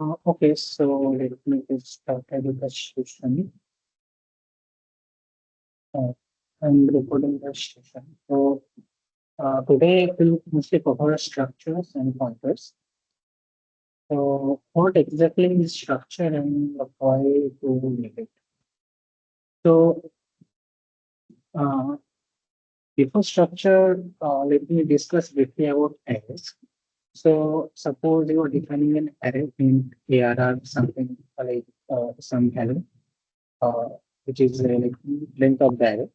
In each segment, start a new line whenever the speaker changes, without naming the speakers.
Okay, so let me get started with the session. Uh, I'm recording the session. So today we'll mostly cover structures and pointers. So what exactly is structure and why to need it? So uh, before structure, let me discuss briefly about arrays. So suppose you are defining an array in ARR, something like some array, uh, which is like length of the array.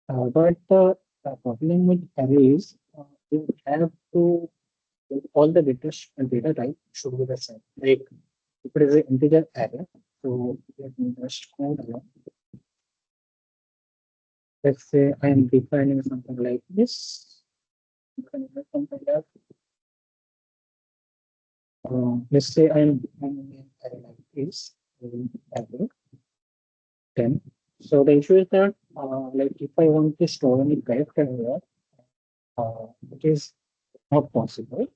But the problem with arrays, you have to all the data type should be the same. Like if it is an integer array, so let me just code along. Let's say I am defining something like this. Defining something like let's say I am defining an array like this in array 10. So the issue is that like if I want to store any character here, it is not possible.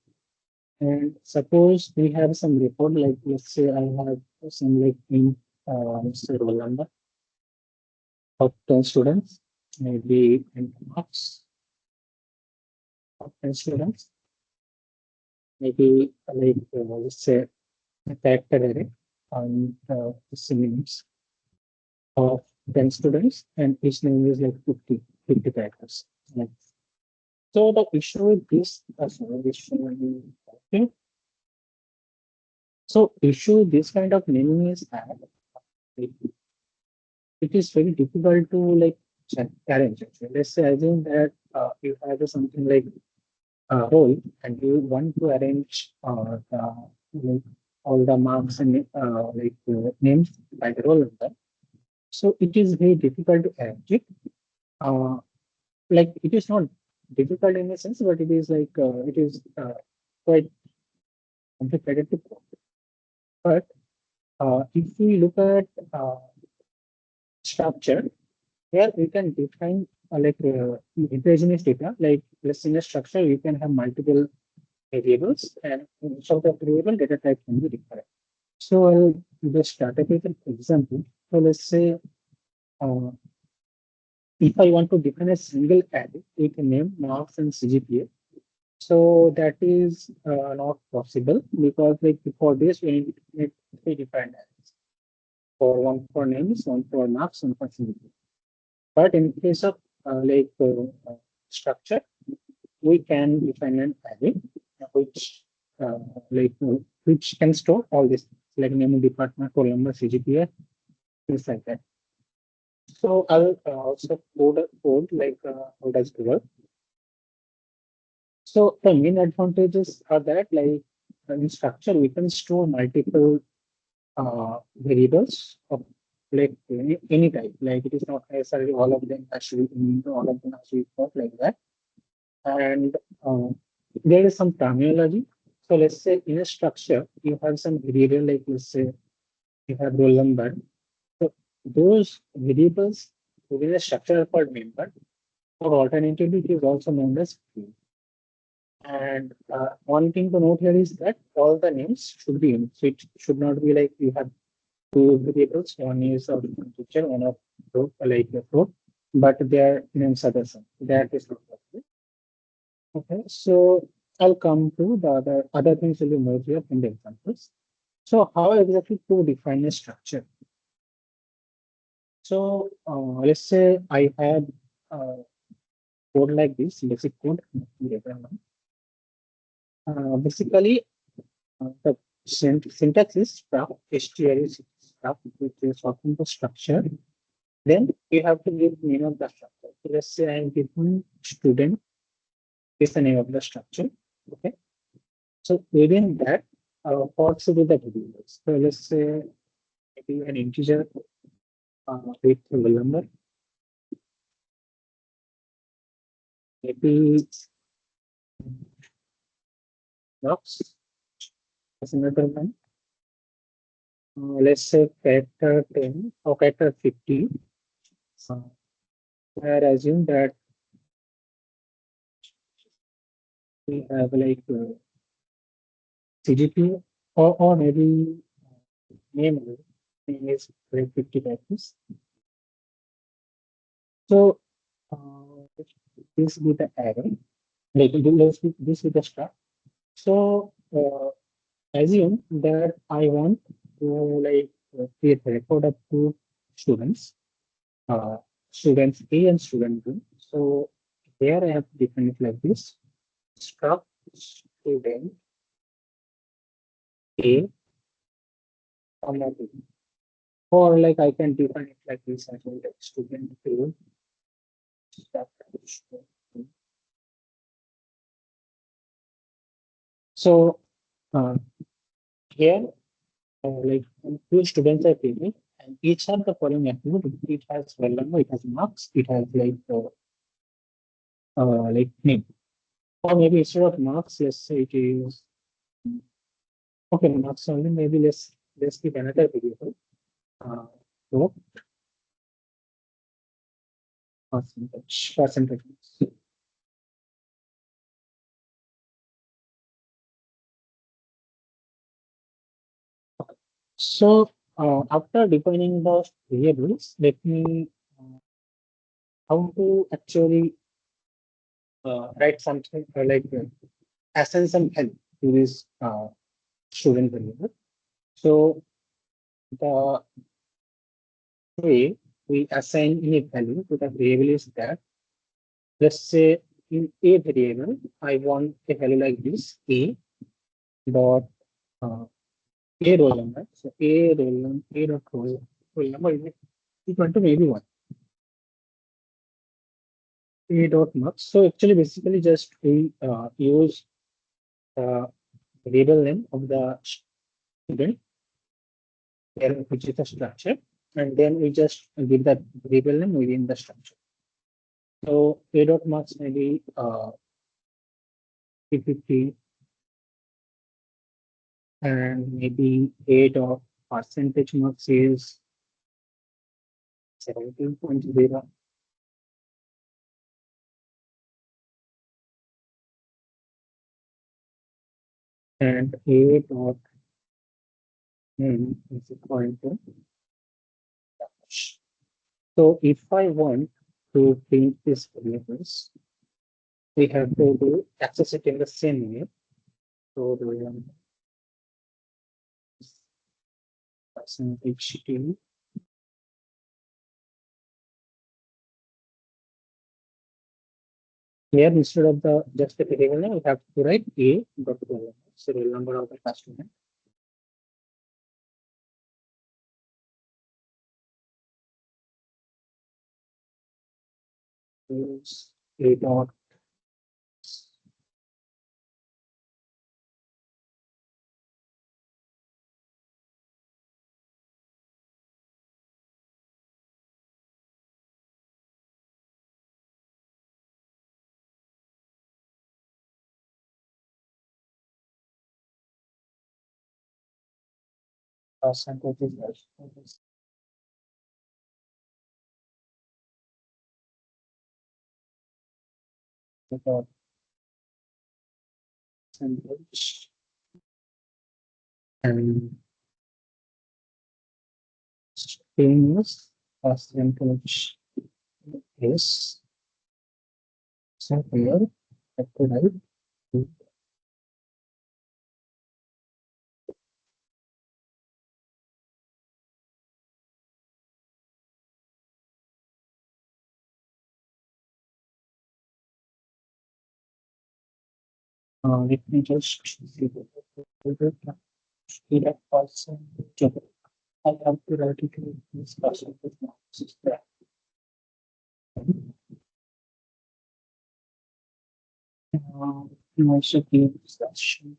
And suppose we have some report, like let's say I have some like in let's say roll number of 10 students, maybe in marks of 10 students, maybe like let's say a character array on the names of 10 students, and each name is like 50 characters. Like, so the issue with this, sorry, okay. So issue with this kind of naming is that it it is very difficult to like arrange. Actually. Let's say assume that you have something like a role and you want to arrange like all the marks and names by the roll number. So it is very difficult to arrange it. Uh, like it is not difficult in a sense, but it is like it is quite complicated to code. But if we look at structure, here we can define heterogeneous data. Like let's in a structure, you can have multiple variables, and each of the variable data type can be different. So I'll just start with an example. So let's say uh, if I want to define a single array with a name, marks, and CGPA, so that is not possible because like for this we need three different arrays. For one for names, one for marks, one for CGPA. But in case of structure, we can define an array which uh, like which can store all this like name, department, roll number, CGPA, things like that. So I'll also code like how does it work. So the main advantages are that like in structure we can store multiple variables of like any type. Like it is not necessarily all of them actually all of them actually work like that. And uh, there is some terminology. So let's say in a structure, you have some variable like let's say you have roll number. So those variables within a structure are called member, or alternatively, it is also known as field. And one thing to note here is that all the names should be unique. So it should not be like you have two variables. One is of teacher, one of fruit, like a fruit, but their names are the same. That is not possible. Okay, so I'll come to the other things will be more clear in the examples. So how exactly to define a structure? So let's say I have code like this, basic code. Basically, the syntax is stuff, HTRL stuff, which is talking to structure. Then you have to give name of the structure. So let's say I'm giving student is the name of the structure. Okay. So within that, what should be the variables? So let's say maybe an integer with a number, maybe blocks as another one. Let's say character 10 or character 50. Uh, I assume that we have like CGP or maybe name array. Name is like 50 characters. So this with the array, like this with the start. So assume that I want to like create a record of two students, uh, students A and student B. So here I have defined it like this: struct student A, comma B. Or like I can define it like this as well, like student A, struct student B. So uh, here, like two students are given, and each have the following attribute. It has roll number, it has marks, it has like name. Or maybe instead of marks, let's say it is okay, marks only. Maybe let's give another variable. Uh, so percentage. So after defining the variables, let me how to actually write something assign some help to this student variable. So the way we assign a value to the variable is that, let's say in a variable, I want a value like this, a dot uh, a roll number. So a roll number, a dot roll number is equal to maybe one, a dot marks. So actually, basically, just we use the variable name of the student, which is the structure, and then we just give that variable name within the structure. So a dot marks maybe 50 and maybe a dot percentage marks is 17.0, and a dot name is equal to dash. So if I want to print these variables, we have to do access it in the same way. So the percentage t. Here instead of the just the variable name, we have to write a dot roll number, serial number of the customer. Is a dot percentage is a dot percentage and famous percentage is so here I have to write let me just see that percentage. I have to write it in this percentage marks. I should be discussion.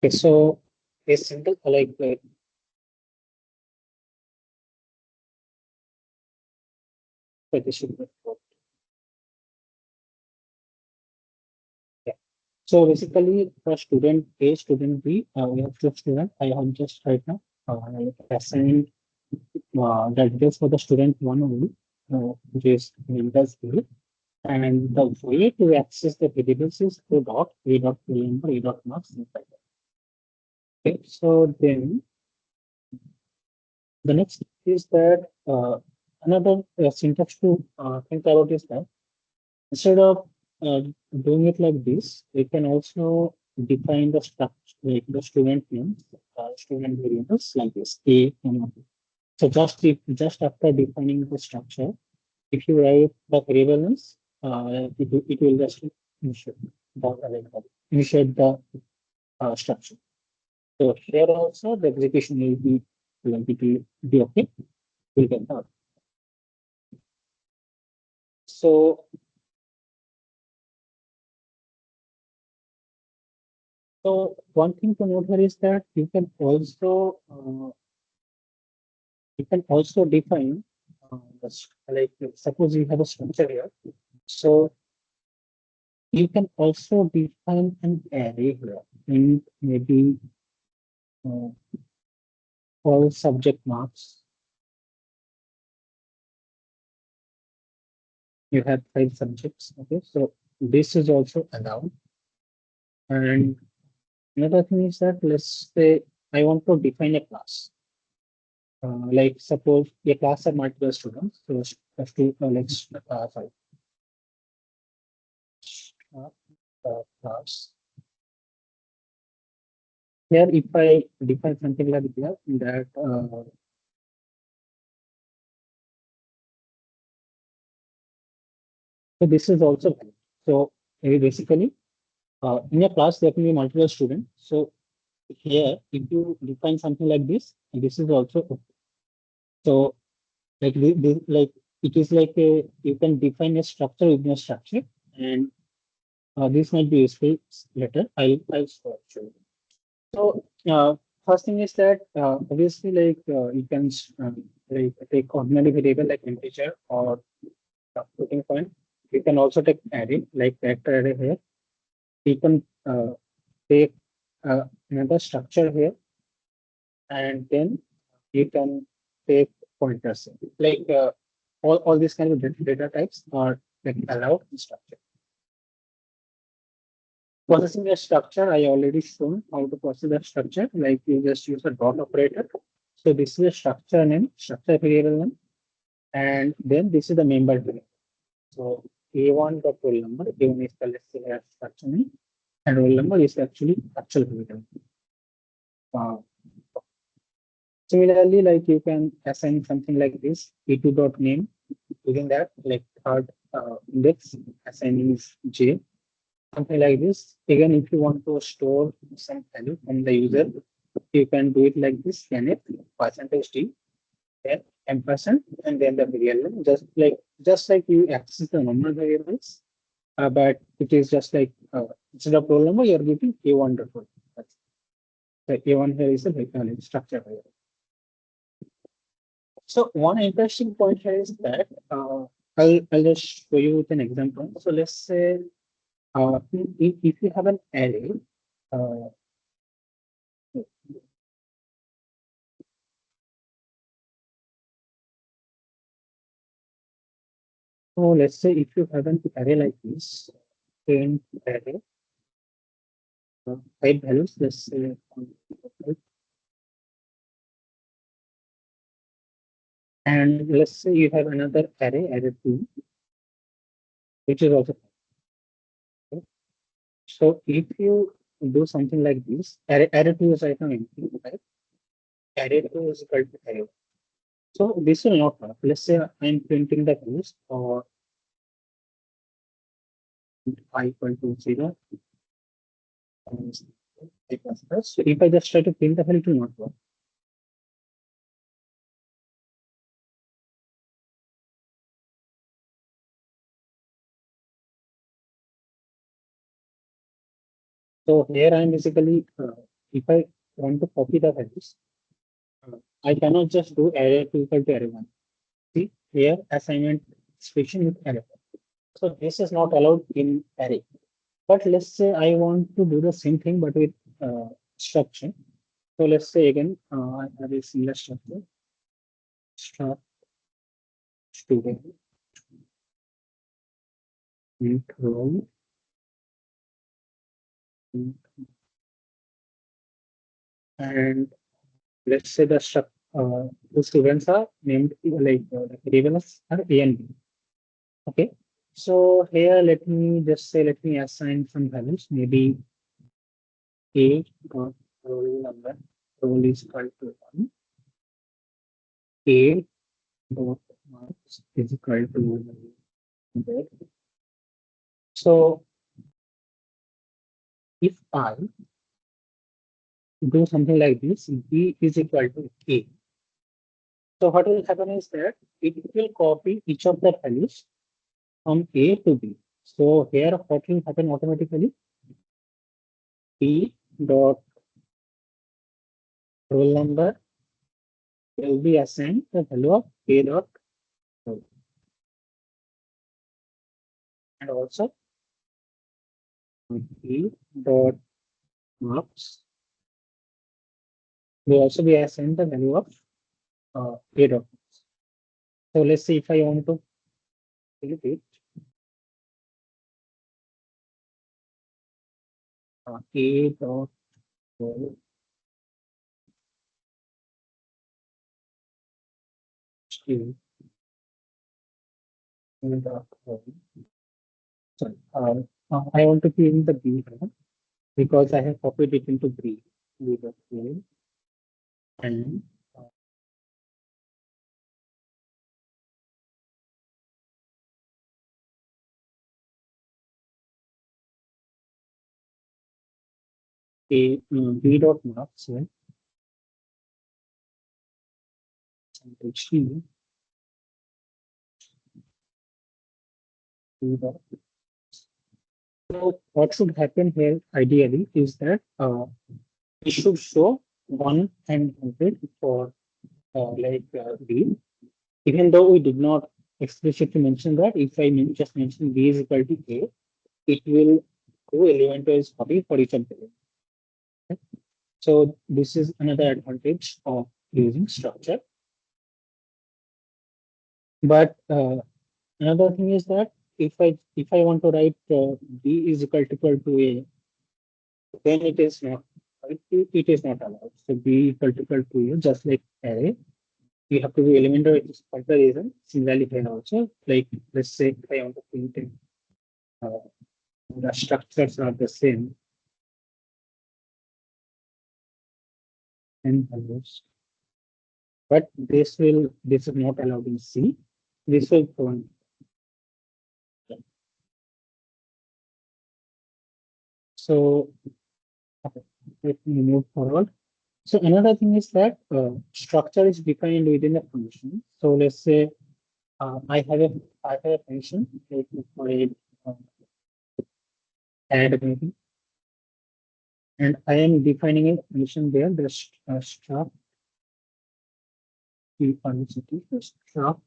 Okay, so a simple this should be yeah. So basically, for student A, student B, we have two students. I have just right now assigned that is for the student one only, which is named as A. And the way to access the variables is through dot, a dot roll number, a dot marks, things like that. Okay, so then the next is that another syntax to think about is that instead of uh, doing it like this, we can also define the structure, like the student names, student variables like this, A, comma. So just after defining the structure, if you write the variable names, it will just initiate initiate the structure. So here also the execution will be like it will be okay. Will get out. So so one thing to note here is that you can also define like suppose you have a structure here. So you can also define an array here and maybe uh, all subject marks. You have 5 subjects. Okay, so this is also allowed. And another thing is that let's say I want to define a class. Like suppose a class of multiple students. So let's sorry, uh, class. Here, if I define something like that, so this is also valid. So basically, in a class there can be multiple students. So here, if you define something like this is also okay. So like like it is like you can define a structure within a structure, and this might be useful later. I'll show you. So first thing is that obviously like you can like take ordinary variable like integer or floating point. You can also take array like vector array here. You can take another structure here, and then you can take pointers like all these kind of data types are like allowed in structure. Processing a structure, I already shown how to process a structure. Like you just use a dot operator. So this is a structure name, structure variable name, and then this is the member variable. So A1 dot roll number, A1 is the let's say a structure name, and roll number is actually actual variable. Uh, Similarly, like you can assign something like this, E2 dot name. Within that, like third index, assigning is J, something like this. Again, if you want to store some value from the user, you can do it like this, scanf percentage D, then ampersand, and then the variable, just like you access the normal variables, but it is just like instead of roll number, you're giving A1 dot roll. That's the A1 here is a structure variable. So one interesting point here is that I'll just show you with an example. So let's say if you have an array, uh, so let's say if you have an array like this, print array, 5 values, let's say, and let's say you have another array, array 2, which is also 5. So if you do something like this, array 2 is right now empty, right? Array 2 is equal to array 1. So this will not work. Let's say I'm printing the values or I equal to 0. So if I just try to print the value, it will not work. So here I am basically, if I want to copy the values, I cannot just do array 2 equal to array 1. See here assignment expression with array 1. So this is not allowed in array. But let's say I want to do the same thing but with structure. So let's say again, I have a similar structure, struct student. int roll, int, and let's say the students are named the variables are A and B. Okay. So here, let me assign some values, maybe A dot roll number, roll is equal to 1, A dot marks is equal to 100. So if I do something like this, B is equal to A. So what will happen is that it will copy each of the values from A to B. So here what will happen automatically? B dot roll number will be assigned the value of A dot roll. And also B dot marks will also be assigned the value of A dot marks. So let's say if I want to fill it, A dot roll A dot roll. Sorry, I want to fill in the B here because I have copied it into B. B dot roll and B dot marks here. And HT B dot. So what should happen here ideally is that we should show 1 and 100 for B, even though we did not explicitly mention that. If I just mention B is equal to A, it will do element wise copy for each of them. Okay? So this is another advantage of using structure. But another thing is that if I want to write B is equal to A, then it is not it is not allowed. So B equal to A, just like array, you have to be elementary comparison. Similarly here also, like let's say if I want to print it, the structures are the same and values, but this is not allowed in C. This will print. So okay, let me move forward. So another thing is that structure is defined within a function. So let's say I have a function, let me call it add maybe, and I am defining a function there. The struct function struct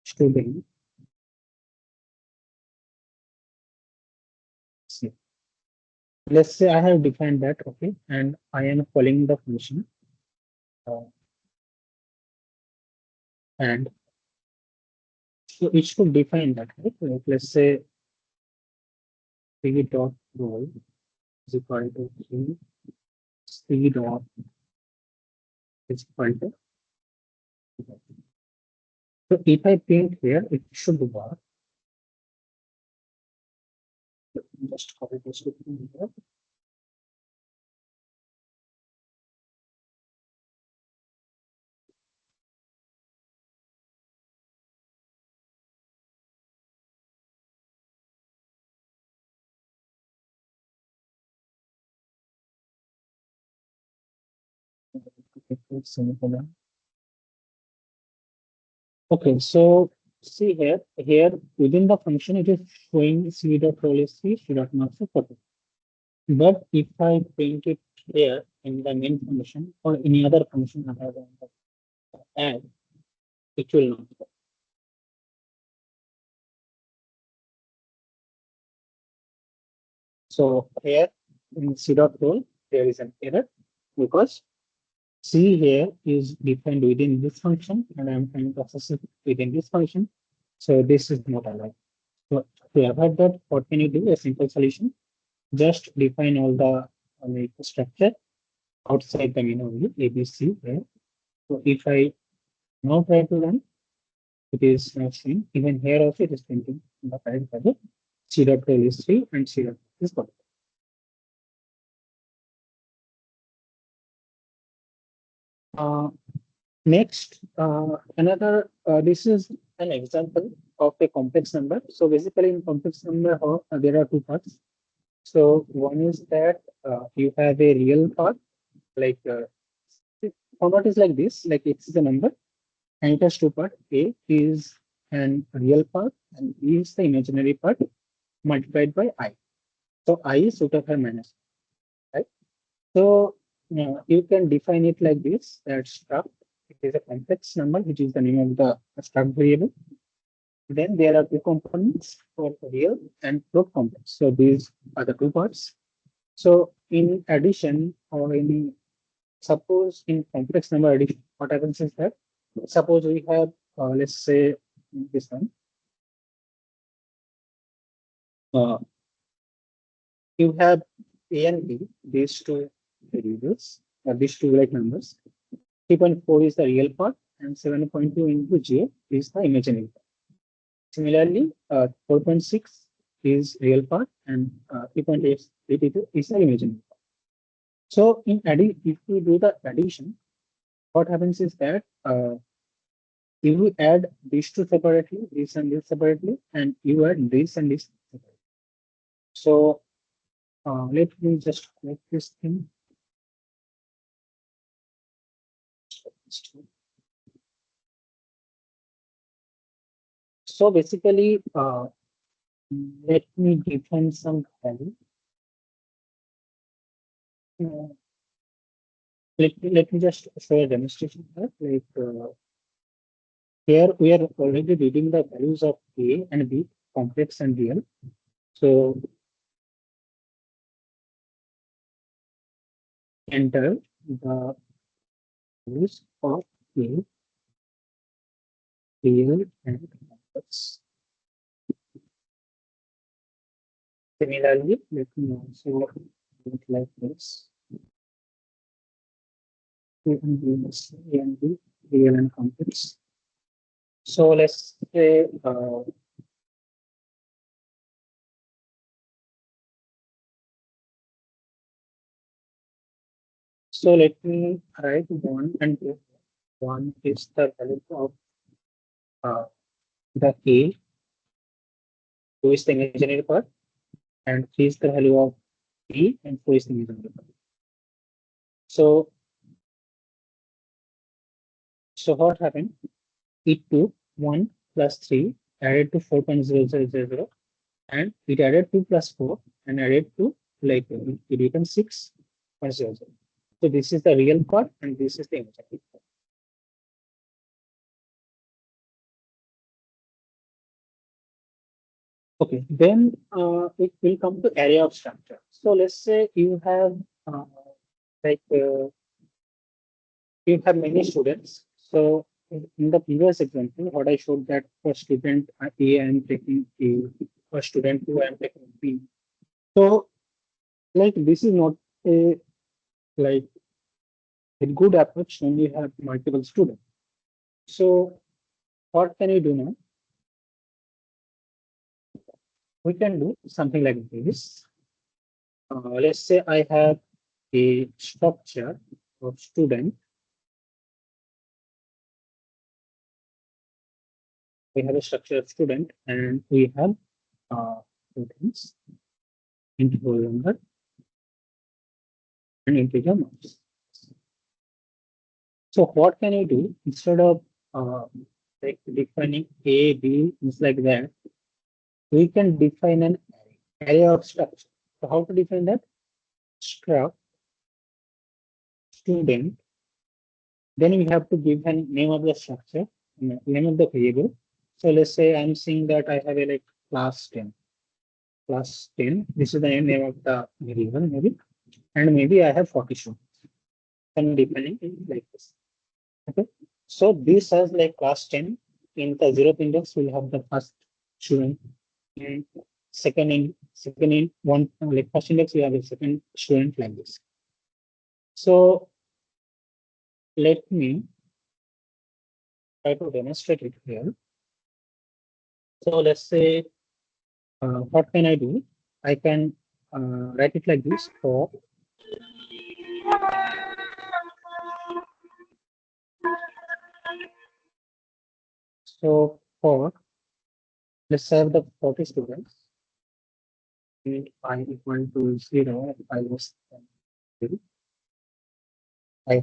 student. See, let's say I have defined that, okay, and I am calling the function, uh, and so it should define that, right? Like, let's say c dot roll is equal to c dot is equal to. So if I print here, it should work. Just copy this here. Semicolon. Okay, so see here within the function, it is showing c dot roll is c dot marks is 40. But if I print it here in the main function or any other function other than the add, it will not work. So here in c dot roll, there is an error because C here is defined within this function and I'm trying to access it within this function. So this is not allowed. To avoid that, what can you do? A simple solution. Just define all the like structure outside the main only ABC. Right? So if I now try to run, it is not showing. Even here also it is printing in the current project. C dot tail is 3 and C dot is 1. Uh, Next, this is an example of a complex number. So basically in complex number, there are two parts. So one is that you have a real part, like format is like this, like X is a number and it has two parts. A is an real part and B is the imaginary part multiplied by I. So I is root of I minus, right? So you can define it like this, that struct, it is a complex number, which is the name of the struct variable. Then there are two components for real and float complex. So these are the two parts. So in addition, or in suppose in complex number addition, what happens is that suppose we have let's say this one. Uh, you have A and B, these two variables, these two like numbers. 3.4 is the real part and 7.2 into J is the imaginary part. Similarly, 4.6 is real part and 3.8 is the imaginary part. So in if we do the addition, what happens is that if we add these two separately, this and this separately, and you add this and this separately. So let me just make this thing. So basically, let me define some value. Uh, let me just show a demonstration here. Like here we are already reading the values of A and B, complex and real. So enter the values of A, real and complex. Similarly, let me also do it like this. A and B, A and B, real and complex. So let's say so let me write one and two. One is the value of uh, the A, two is the imaginary part, and three is the value of B, and four is the imaginary part. So, so what happened? It took 1 plus 3 added to 4.0000, and it added 2 plus 4 and added to like it becomes 6.00. So this is the real part and this is the imaginary part. Okay, then it will come to area of structure. So let's say you have uh, like you have many students. So in the previous example, what I showed that for student A, I am taking A, for student 2, I am taking B. So like this is not a like a good approach when you have multiple students. So what can you do now? We can do something like this. Let's say I have a structure of student. We have a structure of student and we have students, integer number and integer marks. So what can you do instead of like defining A, B, things like that? We can define an array of structure. So how to define that? Struct student. Then we have to give a name of the structure, name of the variable. So let's say I'm saying that I have a like class 10. Class 10. This is the name of the variable, maybe. And maybe I have 40 students. I'm defining it like this. Okay. So this has like class 10. In the 0th index, we'll have the first student. in second in one, like first index, we have a second student like this. So let me try to demonstrate it here. So let's say, what can I do? I can write it like this for so for let's have the 40 students. And I equal to 0, I was 5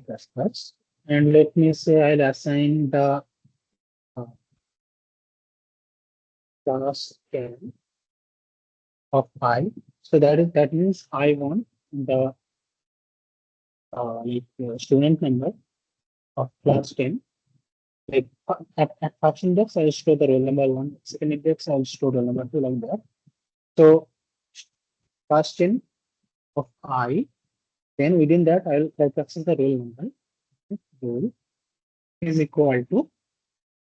plus plus. And let me say I'll assign the uh, class 10 of I. So that means I want the student number of class 10. Like at first index, I'll store the roll number 1. Second index, I'll store roll number 2 like that. So class 10 of I. Then within that, I'll access the roll number. Roll is equal to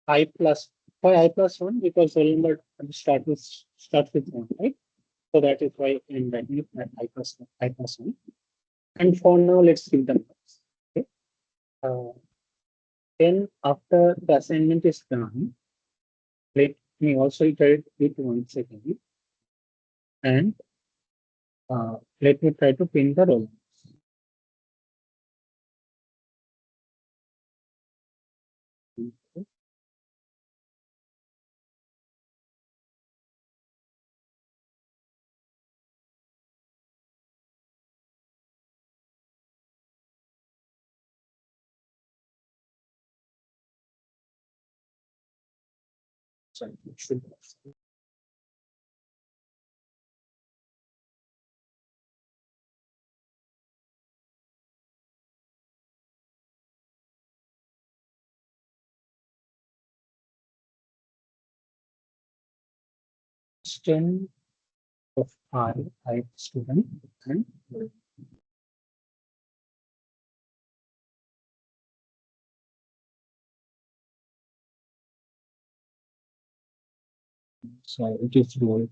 I plus, why I plus 1? Because roll number starts with 1, right? So that is why I'm writing it at I plus 1. And for now, let's give them marks. Okay. Then after the assignment is done, let me also iterate it once again. And let me try to pin the roll. So it should extend of I student and so it is roll.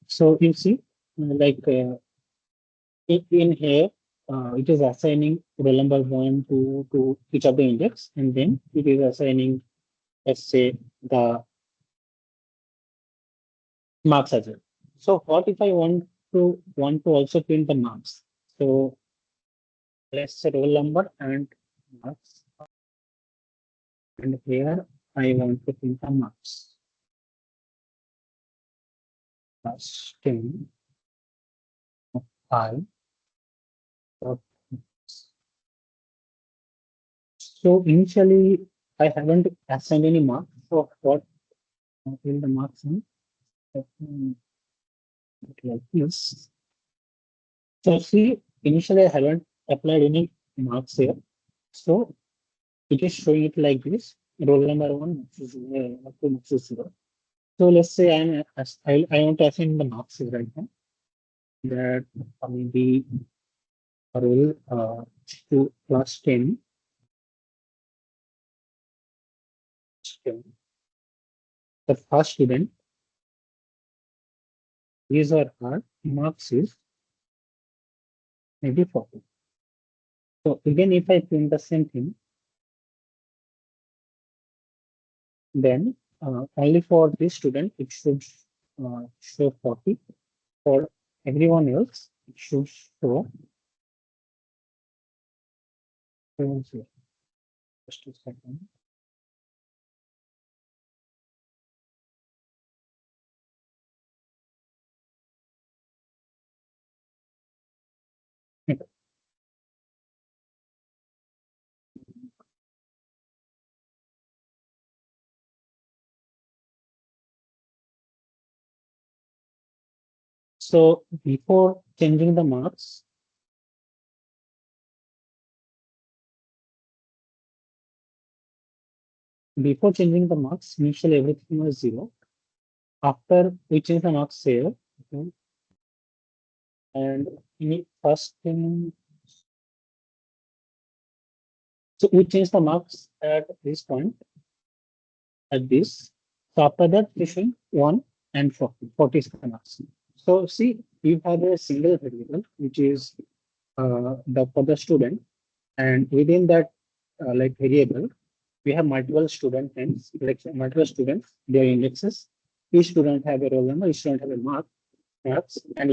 So you see, like in here, it is assigning roll number 1 to each of the index, and then it is assigning, let's say, the marks as well. So what if I want to also print the marks? So let's say roll number and marks, and here I want to print the marks. Plus 10 of I. So initially, I haven't assigned any marks. So what will the marks in? Let me put it like this. So see, initially I haven't applied any marks here. So it is showing it like this. Roll number 1, marks is 0. So let's say I want to assign the marks here right now. That maybe roll to class 10. The first student, these are our marks is maybe 40. So again, if I print the same thing, then only for this student it should show 40. For everyone else, it should show 70. Just a second. So before changing the marks, initially everything was 0. After we change the marks here, okay, and first thing, so we change the marks at this point. at this. So after that, session 1 and 40, 40 seconds. So see, you have a single variable, which is the for the student, and within that like variable, we have multiple student names, like multiple students, their indexes. Each student have a roll number, each student have a marks, and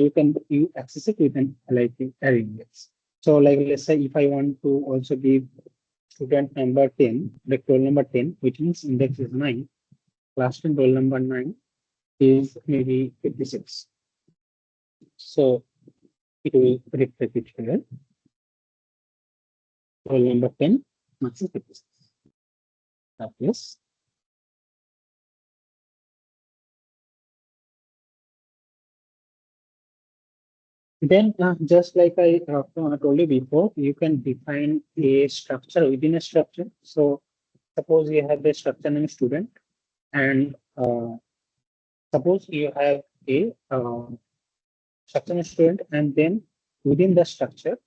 you access it with an like array index. So like let's say if I want to also give student number 10, like roll number 10, which means index is 9, last name roll number 9 is maybe 56. So it will reflect it here. Roll number 10, marks is 56. Yes. Then, just like I told you before, you can define a structure within a structure. So, suppose you have a structure name student, and suppose you have a structure name student, and then within the structure,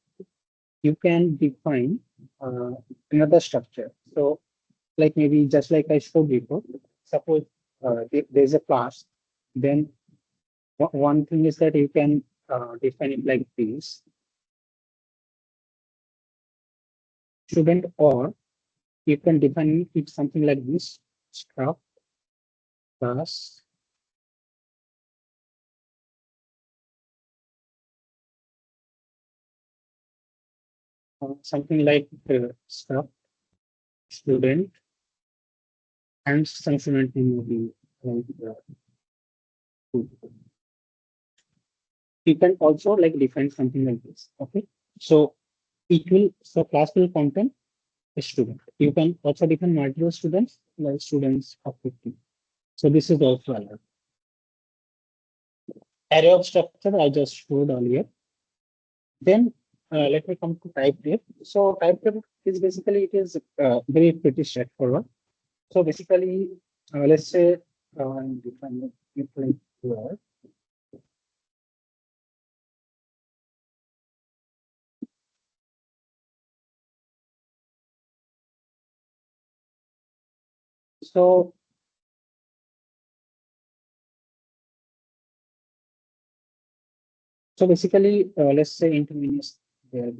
you can define uh, another structure. So, like maybe just like I showed before, suppose there's a class, then one thing is that you can define it like this student, or you can define it something like this struct plus something like struct student, and some student name will be like you can also like define something like this. Okay, so so class will contain a student. You can also define multiple students, like students of 50. So this is also allowed. Array of structure I just showed earlier. Then let me come to type div. So type div is basically it is very pretty straightforward. So basically, let's say I'm defining it like here. So basically, let's say intermediate there.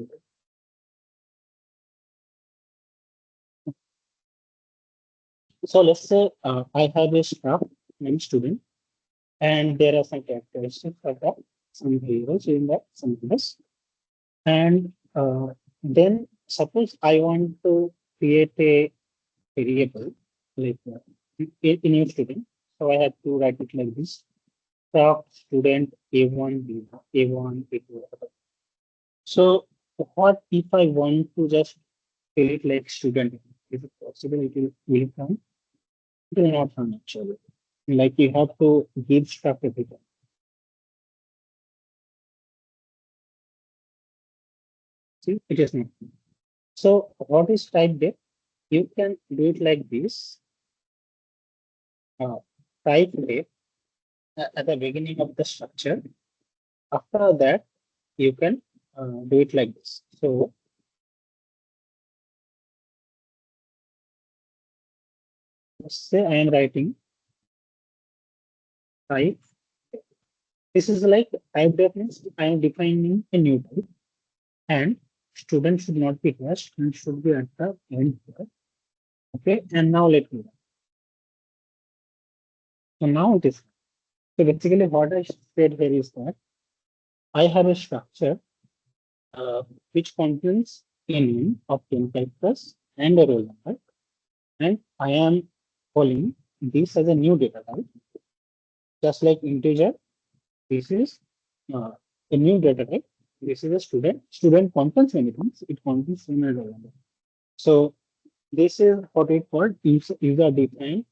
So let's say I have a staff named student, and there are some characteristics of that, some variables in that, some numbers. And then suppose I want to create a variable like a new student. So I have to write it like this. Staff student A1, B1, A1, B2. So what if I want to just fill it like student? Is it possible will come? It will not come actually. Like you have to give stuff everything. See, it is not. So what is type def? You can do it like this. Uh, type def at the beginning of the structure. After that, you can do it like this. So let's say I am writing type. This is like type def means I am defining a new type, and student should not be here. Student should be at the end here. Okay, and now let me. So now it is. So basically, what I said here is that I have a structure which contains a name of 10 characters and a roll number, and I am calling this as a new data type, just like integer. This is uh, a new data type. This is a student. Student contains many things. It contains name and roll number. So this is what we call user defined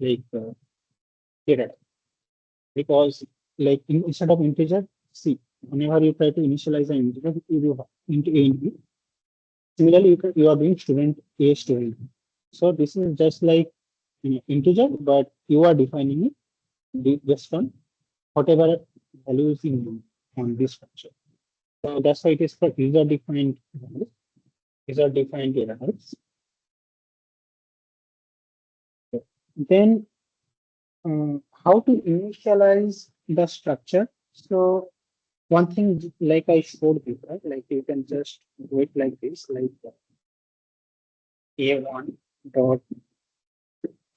data type, because like instead of integer, see, whenever you try to initialize an integer, you do into a and b. Similarly, you are doing student a student. So this is just like integer, but you are defining it based on whatever value is in on this structure. So that's why it is for user defined values, user defined data types. Then how to initialize the structure? So one thing like I showed you, right? Like you can just do it like this, like A1 dot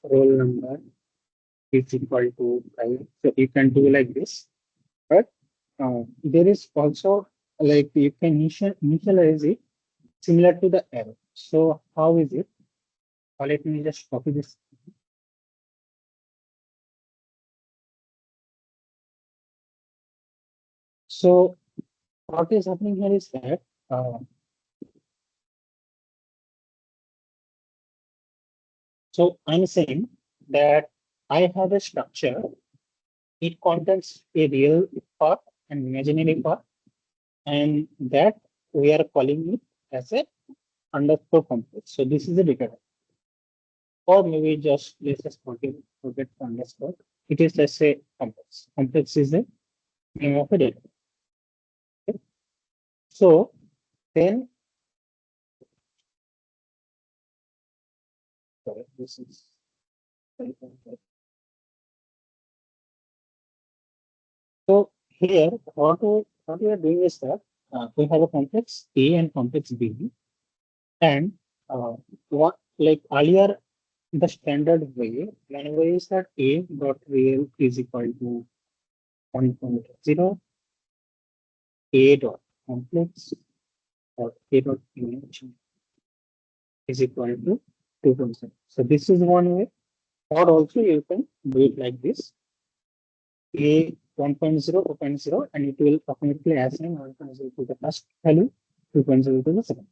roll number is equal to 5. So you can do like this. But there is also like you can initialize it similar to the arrow. So how is it? Let me just copy this. So what is happening here is that so I'm saying that I have a structure. It contains a real part and imaginary part, and that we are calling it as a underscore complex. So this is a data type. Or maybe just let's just forget the underscore. It is just a complex. Complex is the name of a data. Okay. So then, sorry, this is so here what we are doing is that we have a complex A and complex B, and what like earlier the standard way whenever is that A dot real is equal to 1.0, A dot complex or A dot image is equal to 2.0. So this is one way, or also you can do it like this: A 1.0, 2.0, and it will automatically assign 1.0 to the first value, 2.0 to the second.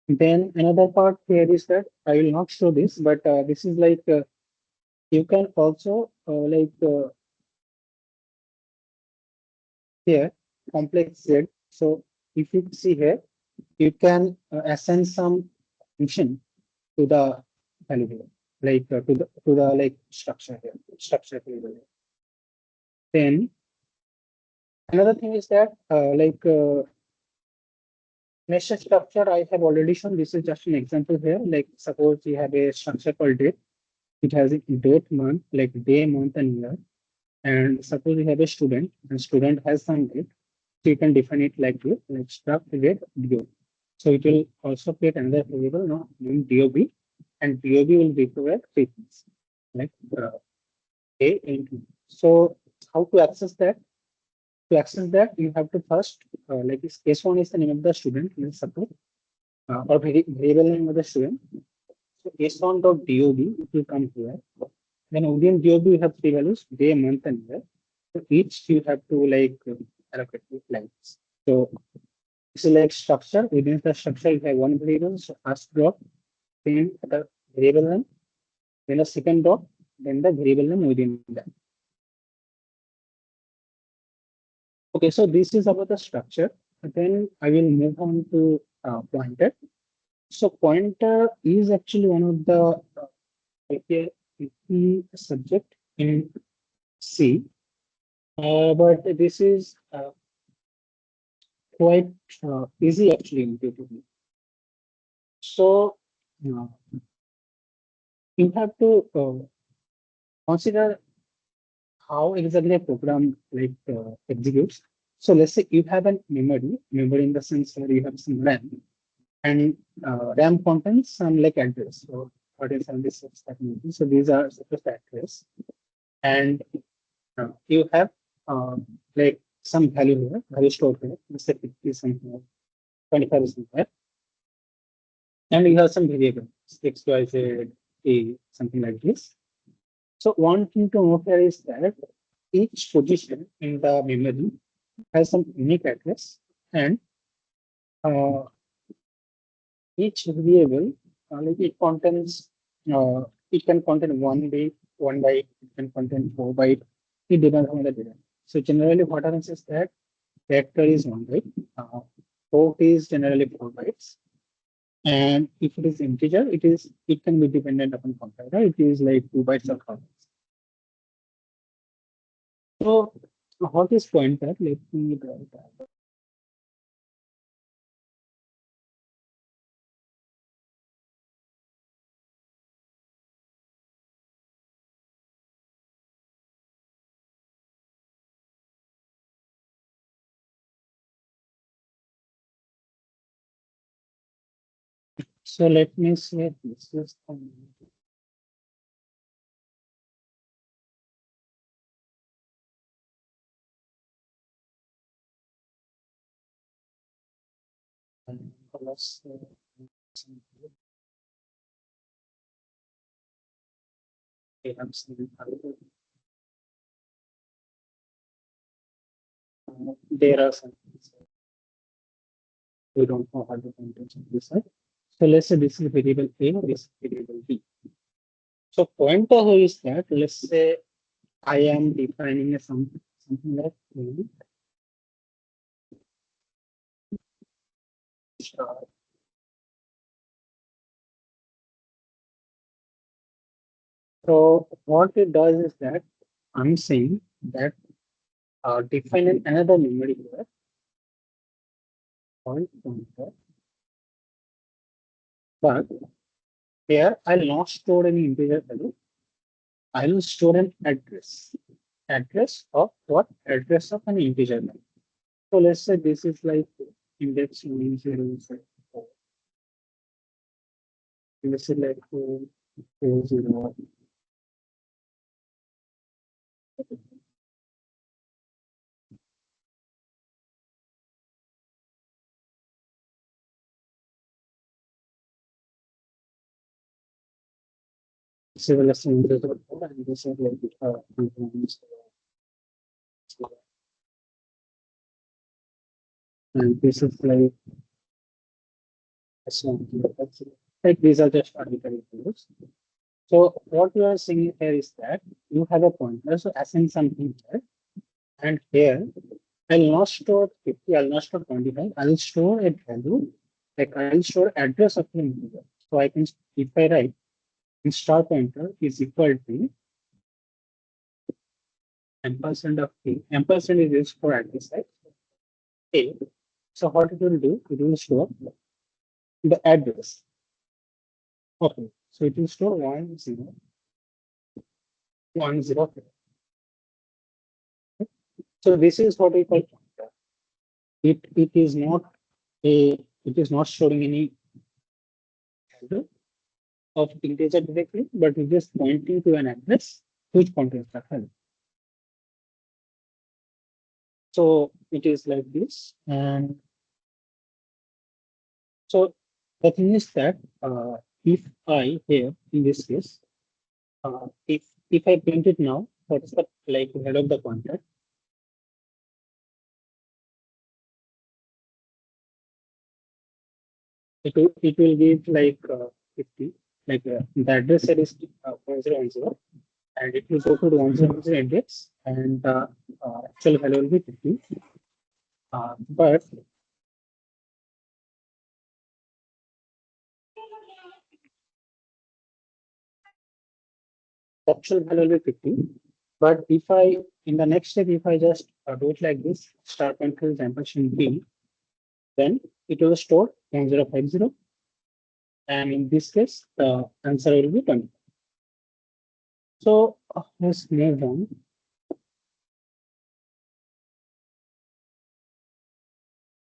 Then another part here is that I will not show this, but this is like you can also here complex Z. So if you see here, you can assign some function to the value here, like to the like structure here, structure variable. Then another thing is that nested structure I have already shown. This is just an example here. Like suppose you have a structure called date. It has a date, month, like day, month, and year. And suppose you have a student, and student has some date. So you can define it like this, like struct date DOB. So it will also create another variable now named DOB, and DOB will require three things like A and B. So how to access that? To access that, you have to first like this S1 is the name of the student, let's suppose, or variable name of the student. So S1 dot DOB, it will come here. Then within DOB, you have three values: day, month, and year. So each you have to like allocate with lines. So this is like structure. Within the structure, you have one variable, so first drop, then the variable name, then the second drop, then the variable name within that. Okay, so this is about the structure. Then I will move on to pointer. So pointer is actually one of the key subject in C, but this is quite easy actually intuitively. So uh, you have to consider how exactly a program like executes. So let's say you have a memory in the sense where you have some RAM, and RAM contains some like address. So 1476 that means. So these are supposed to address, and you have like some value here, value stored here. Let's say 50 something, 25 is somewhere, and you have some variables X, Y, Z, A, something like this. So one thing to note here is that each position in the memory has some unique address, and uh, each variable like it can contain 1 byte, it can contain 4 byte. It depends on the data. So generally, what happens is that vector is 1 byte, float is generally 4 bytes, and if it is integer, it can be dependent upon compiler. It is like 2 bytes or 4 bytes. So what is pointer? Let me draw it out. So let me say this is plus we have seen there are some things we don't know how to content this side. So let's say this is variable A, this is variable B. So point of view is that let's say I am defining a something like star. So what it does is that I'm saying that define another memory here, point pointer, but here I'll not store any integer value. I will store an address. Address of what? Address of an integer value. So let's say this is like index 1004. This is like 401. Civil assembly and this is like and this is like assembly. Like these are just arbitrary values. So what you are seeing here is that you have a pointer, so assign something here, and here I'll not store 50, I'll not store 25, I'll store a value, like I'll store address of the integer. So I can, if I write star pointer is equal to ampersand of a, ampersand is used for address, right? A. So what it will do, it will store the address. Okay, so it will store 1010. So this is what we call pointer. It is not a, it is not storing any value of integer directly, but it is pointing to an address which contains that value. So it is like this. And so the thing is that if I here in this case, if I print it now, what is the like head of the pointer? It will give like 50, like the address set is 1010, and it will go to the 1010 index, and actual value will be 50. But actual value will be 50. But if I, in the next step, if I just do it like this, star pointer is ampersand B, then it will store 1050. And in this case, the answer will be 20. So let's move on.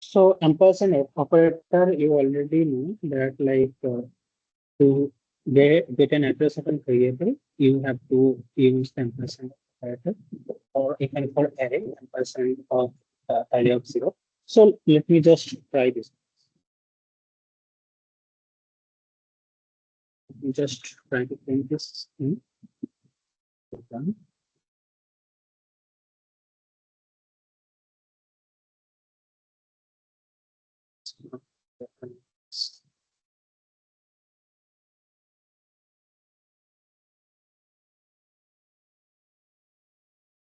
So ampersand operator, you already know that like to get an address of a variable, you have to use the ampersand operator, or even for array, ampersand of array of 0. So let me just try this. Just try to print this in. Done.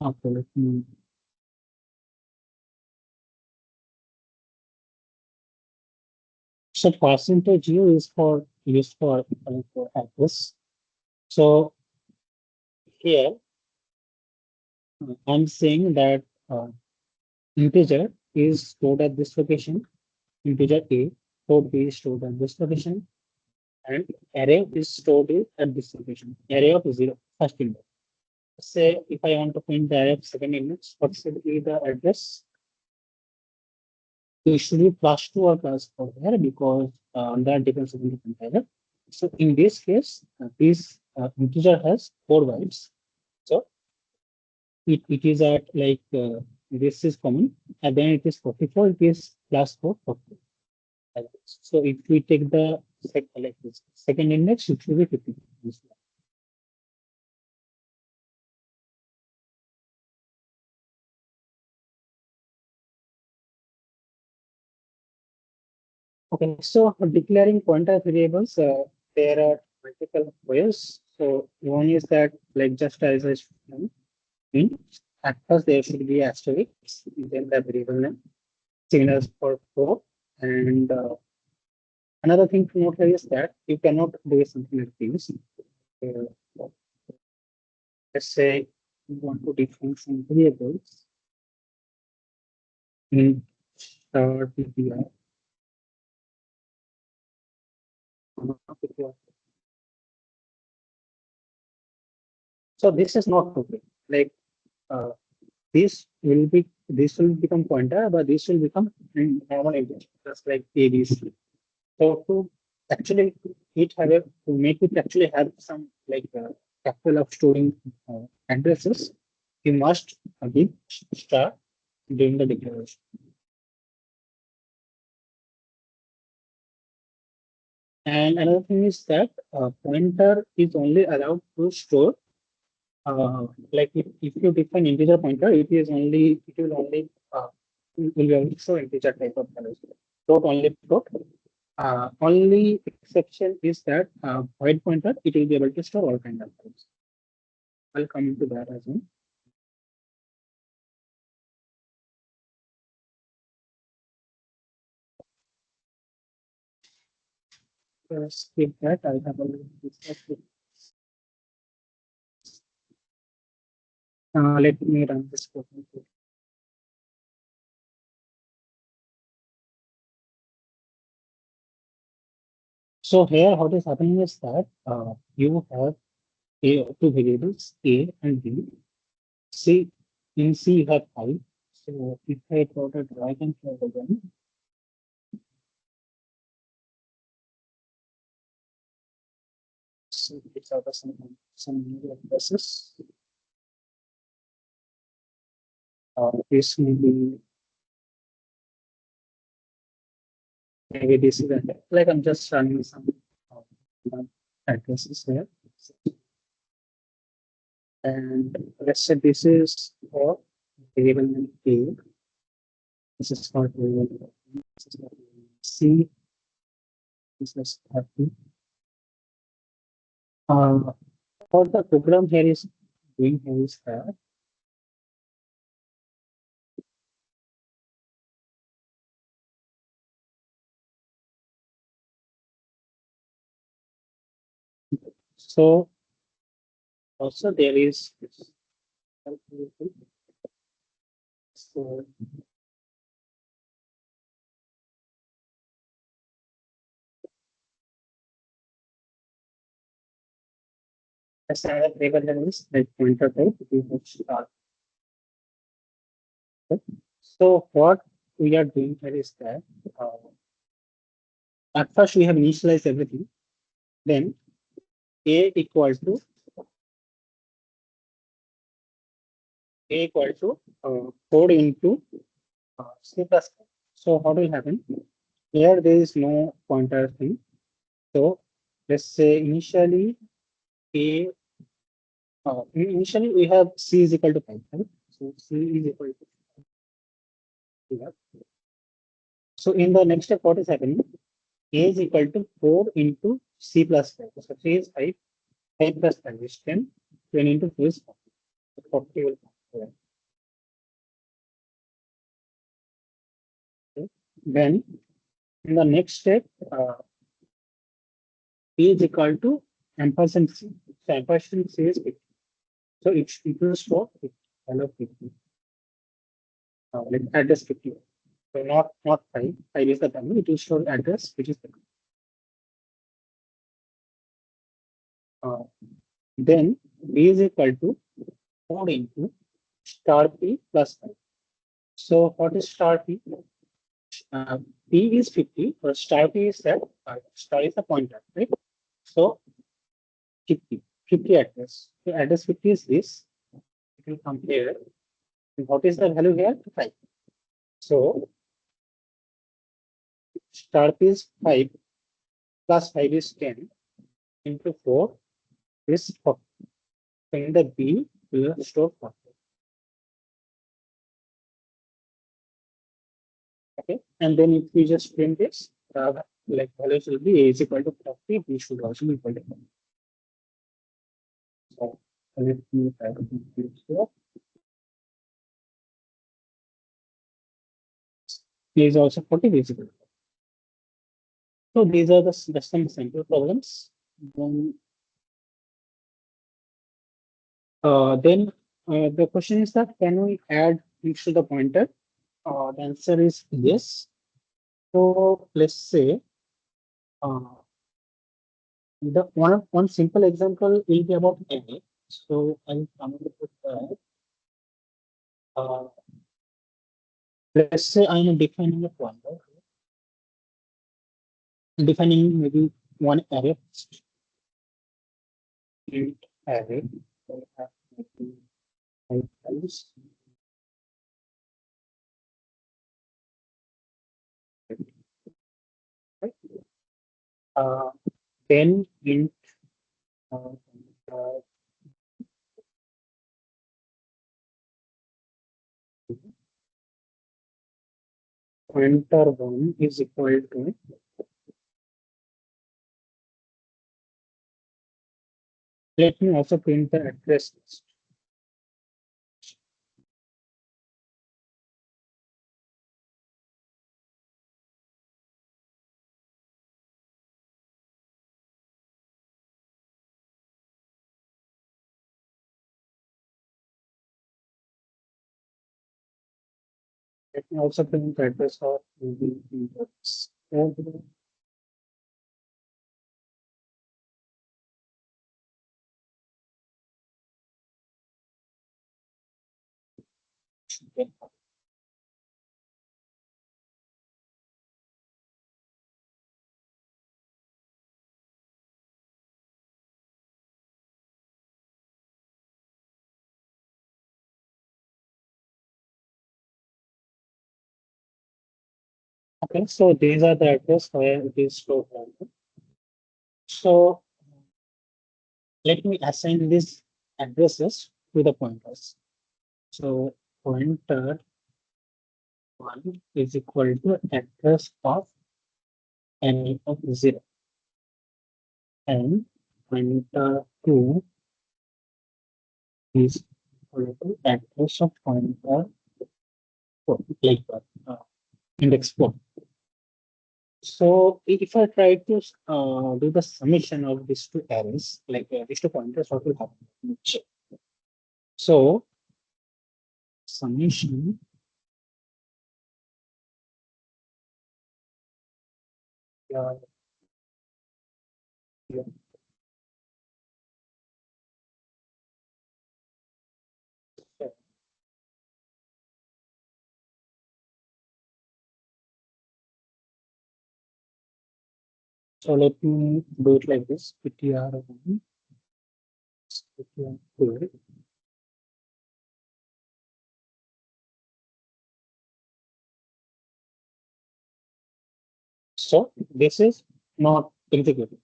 Okay, let me. So percentage u is for used for address. So here I'm saying that integer is stored at this location, integer A, code B is stored at this location, and array is stored at this location, array of 0, first index. Say if I want to print the array of second index, what should be the address? it should be plus 2 or plus 4 here because that depends on the compiler. So in this case, this integer has 4 bytes. So it is at like this is common, and then it is 44, it is plus 4, 40. Like this. So if we take the like this second index, it should be 50. Okay, so for declaring pointer variables, there are multiple ways. So one is that like just as I mentioned, in at first there should be asterisk, then the variable name, signals for 4, and another thing to note here is that you cannot do something like this. Uh, let's say you want to define some variables in star PPI. So this is not okay. Like uh, this will become pointer, but this will become normal integer, just like ABC. So to actually it have a to make it actually have some like capital of storing addresses, you must give star during the declaration. And another thing is that pointer is only allowed to store like if you define integer pointer, it will only will be only show integer type of values. Float only float. Only exception is that void pointer, it will be able to store all kind of values. I'll come to that as well. Skip that. I have already discussed it. Let me run this program. So here, what is happening is that you have two variables A and B. C in C you have 5. So if I try to drag and drop again, so it's out of some new addresses. This may be maybe this is like I'm just running some addresses here. And let's say this is for variable name A. This is for variable this is for C. This is for B. What the program here is doing here is that so also there is this so as a variable is like pointer type we have start. Okay. So what we are doing here is that at first we have initialized everything, then a equal to code into C++. So what will happen? Here there is no pointer thing. So let's say initially a initially we have C is equal to 5, right? So C is equal to 5. So in the next step, what is happening? A is equal to 4 into C plus 5. So 3 is 5, 5 plus 5 is 10, 10 into 2 is 40. So 40 will come. Okay. Then in the next step, P is equal to ampersand C. So ampersand C is 50. So it will store it, hello 50. Like address 50. So not 5. 5 is the value. It will store address, which is 50. Then B is equal to 4 into star P plus 5. So what is star P? P is 50, or star P is that, star is the pointer, right? So 50, 50 address. So address 50 is this. It will come here. What is the value here? 5. So star P is 5 plus 5 is 10 into 4 is 40. So in the B, we will store 40. Okay, and then if we just print this, like values will be A is equal to 40, B should also be equal to 40. So let me try to compute here. A is also 40, B is equal to 40. So these are the some simple problems. Then the question is that can we add things to the pointer? The answer is yes. So let's say uh, the one simple example will be about array. So I'll come up with that. Let's say I'm defining a pointer, defining maybe one array, int array. So I have maybe five values. Right? Uh, then int uh, uh, pointer one is equal to, let me also print the address list. Let me also print the address of maybe inputs. Okay, so these are the address where it is stored. So let me assign these addresses to the pointers. So pointer one is equal to address of n of 0, and pointer two is equal to address of pointer 4, like index 4. So if I try to do the summation of these two arrays, like these two pointers, what will happen? So summation, uh, yeah. So let me do it like this: ptr1, ptr2. So this is not executed.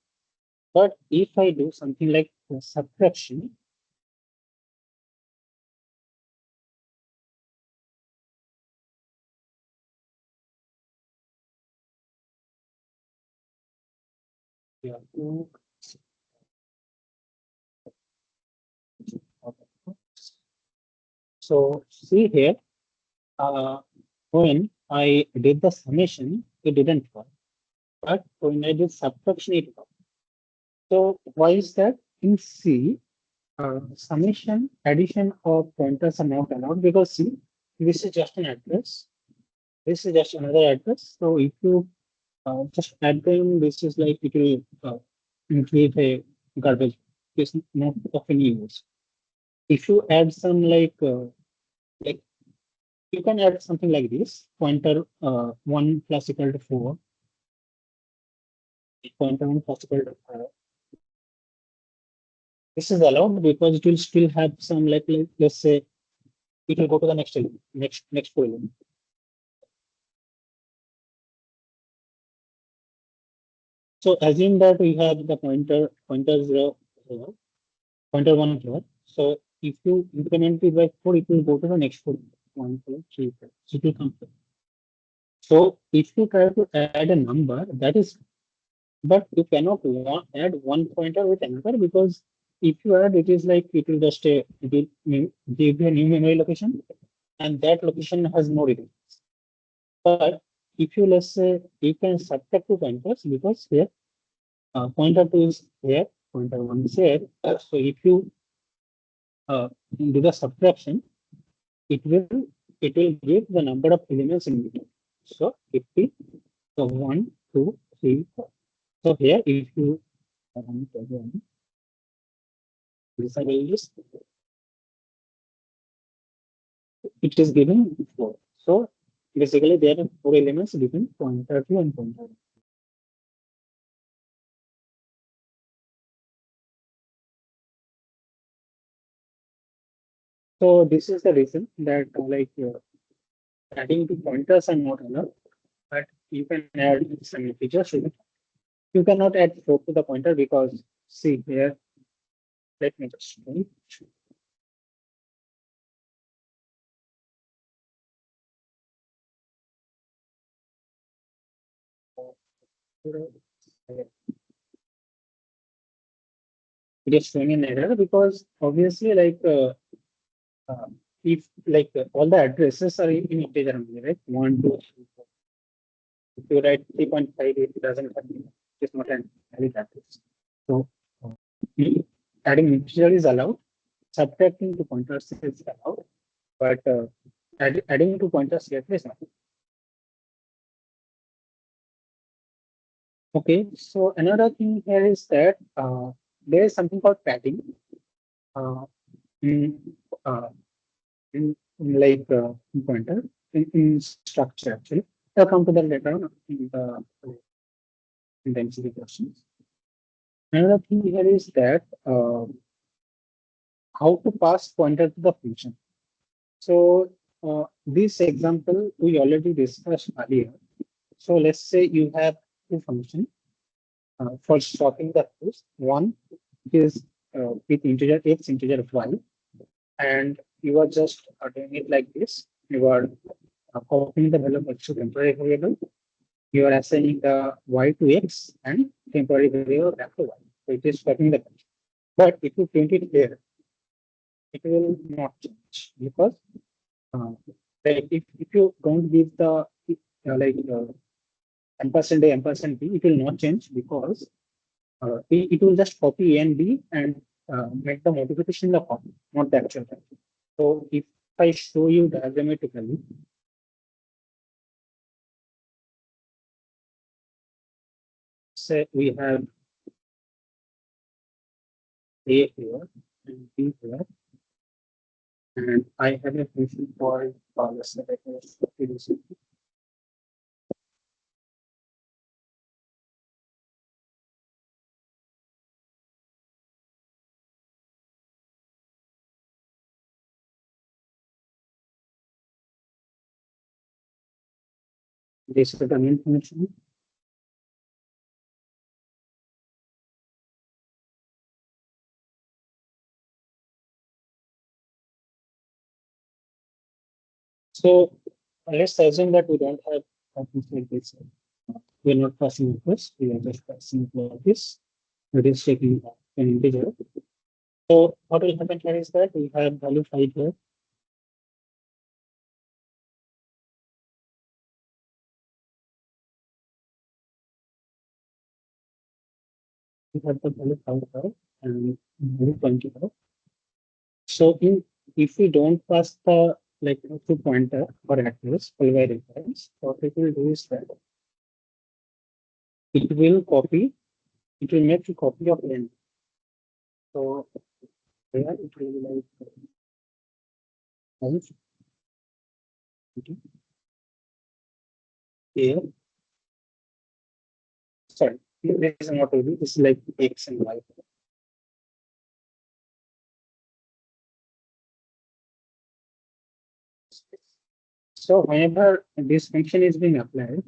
But if I do something like subtraction, yeah, so see here, uh, when I did the summation, it didn't work. But when I did subtraction, it worked. So why is that? In C, summation, addition of pointers are not allowed, because see, this is just an address. This is just another address. So if you just add them, this is like it will create a garbage. It's not of any use. If you add some like you can add something like this: pointer 1 plus equal to 4, pointer 1 plus equal to 5. This is allowed because it will still have some let's say it will go to the next element, next four element. So assume that we have the pointer 0 here, pointer 1 here. So if you increment it by 4, it will go to the next 4. 1, 2, 3, 4. So it will come here. So if you try to add a number, that is, but you cannot add one pointer with another, because if you add, it is like it will just it will give you a new memory location, and that location has no reading. But if you, let's say, you can subtract two pointers, because here pointer 2 is here, pointer 1 is here. So if you do the subtraction, it will give the number of elements in between. So 50, so 1, 2, 3, 4. So here, if you disable this, it is given 4. So basically, there are 4 elements between pointer 2 and pointer 1. So this is the reason that adding two pointers are not allowed, but you can add some integers. You cannot add 4 to the pointer, because see here, let me just it is showing an error, because obviously uh, if all the addresses are in integer only, right? 1, 2, 3, 4. If you write 3.5, it doesn't have, it's not an valid address. So uh, adding integer is allowed, subtracting two pointers is allowed, but adding two pointers here is not. Okay, so another thing here is that there is something called padding. Uh, in, uh, pointer in structure actually. I'll come to that later on in the MCQ questions. Another thing here is that how to pass pointer to the function. So this example we already discussed earlier. So let's say you have two functions for swapping the values. One is with integer x, integer y, and you are just doing it like this. You are copying the value of x to temporary variable. You are assigning the y to x and temporary variable back to y. So it is copying the value. But if you print it here, it will not change, because uh, if you don't give the ampersand a ampersand b, it will not change, because it will just copy a and b and make the modification in the copy, not the actual value. So if I show you diagrammatically, say we have a here and b here, and I have a function called let's say this is the main function. So let's assume that we don't have functions like this. We're not passing this, we are just passing like this. It is taking an integer. So what will happen here is that we have value 5 here. We have the value 5 here and value 25. So if we don't pass the to pointer or address by reference, what it will do is that it will copy, it will make a copy of n. So here it will be like here. Sorry, this is not really, this is like X and Y. So whenever this function is being applied,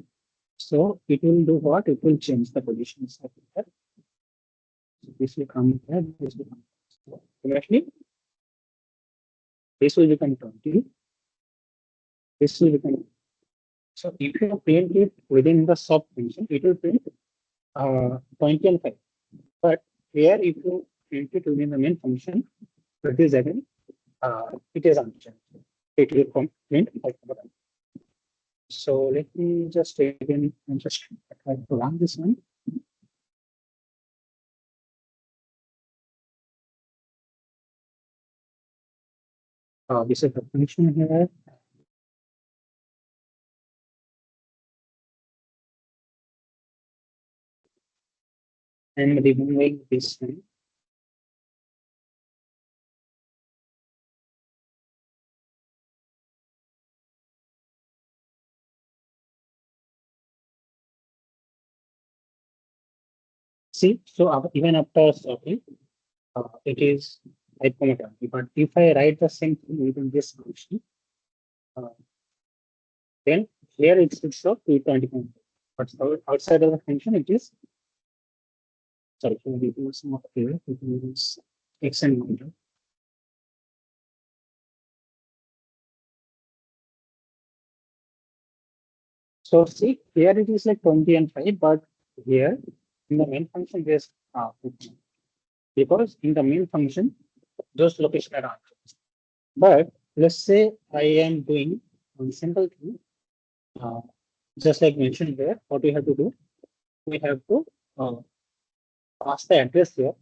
so it will do what? It will change the positions of that. So this will come here, this will come. So actually, this will become 20, this will become. So if you print it within the sub function, it will print 20 and 5. But here, if you print it within the main function, it is again, it is unchanged. It will print 5. So let me just again just try to run this one. This is the function here. And removing this one. See, so even after stopping, it is 5.20. But if I write the same thing within this function, uh, then here it should show 220. But outside of the function, it is sorry, it is not here. It is x and y. So see, here it is like 20 and 5, but here in the main function there's 15. Because in the main function, those locations are answers. But let's say I am doing one simple thing, uh, just like mentioned there, what we have to do, we have to uh, pass the address here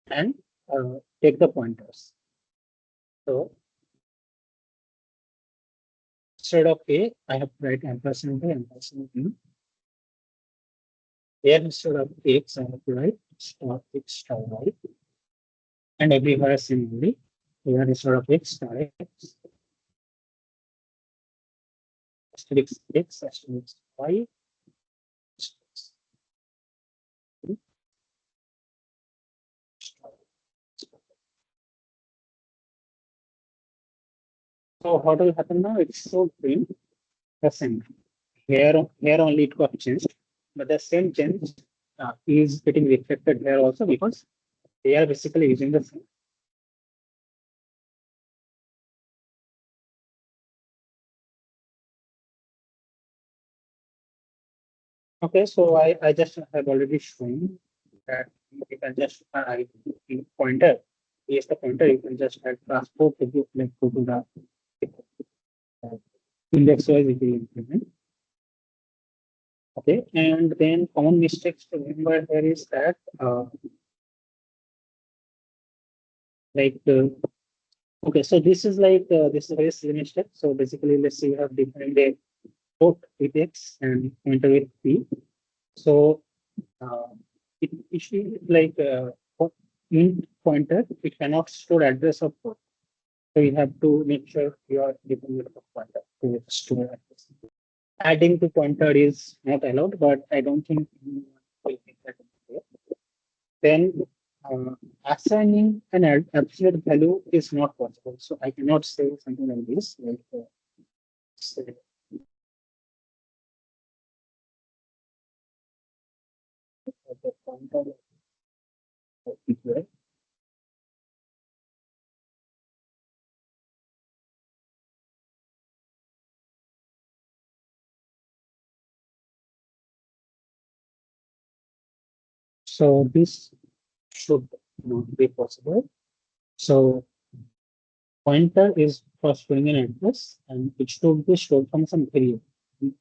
and take the pointers. So instead of A, I have to write ampersand A, ampersand B. Here instead of X, I have to write star X star Y. And everywhere similarly, here instead of X star X, asterisk X, asterisk Y. So what will happen now? It should print the same. Here only it got changed, but the same change is getting reflected here also because they are basically using the same. Okay, so I just have already shown that you can just pointer. Yes, the pointer you can just add transport to the like go to the uh, index wise it will implement. Okay, and then common mistakes to remember here is that like okay, so this is like this is a very silly mistake. So basically, let's say you have defined a port with X and pointer with P. So it should like int pointer. It cannot store address of port. So you have to make sure you are defining the pointer to store address. Adding to pointer is not allowed, but I don't think anyone will make that clear. Then assigning an absolute value is not possible. So I cannot say something like this, like say, the pointer equal. So this should not be possible. So pointer is for storing an address, and it should be stored from some variable,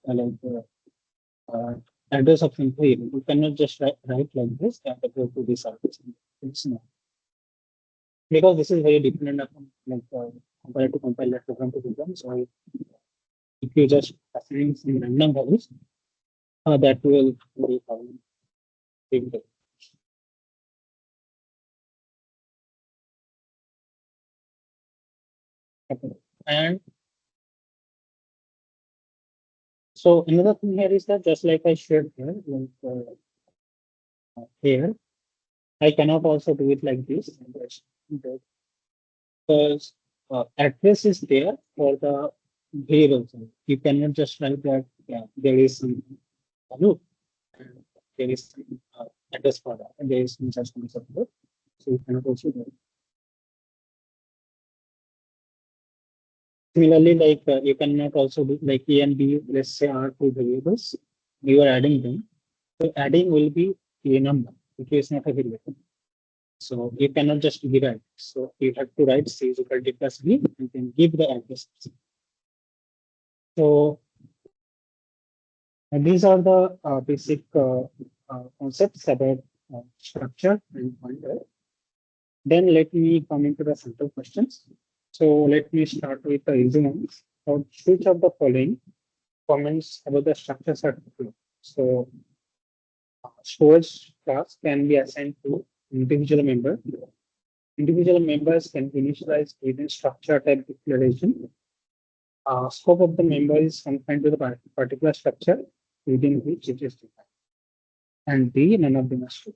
like address of some variable. You cannot just write like this and go to this address. It's not because this is very dependent upon like compared to compiler program to program. So if you just assign some random values, that will be found. Okay. And So another thing here is that just like I shared here, here, I cannot also do it like this because address is there for the variables. You cannot just write that there is some value and there is some address for that and there is some just concept. So you cannot also do it. Similarly, like you cannot also do like A and B, let's say are two variables. You are adding them. So adding will be a number, which is not a variable. So you cannot just give it. So you have to write C is equal to plus B and then give the address. So and these are the basic concepts about structure and pointer. Then let me come into the simple questions. So let me start with the easy ones. So which of the following comments about the structure are true? So storage class can be assigned to individual member. Individual members can initialize within structure type declaration. Scope of the member is confined to the particular structure within which it is defined. And D, none of them are true.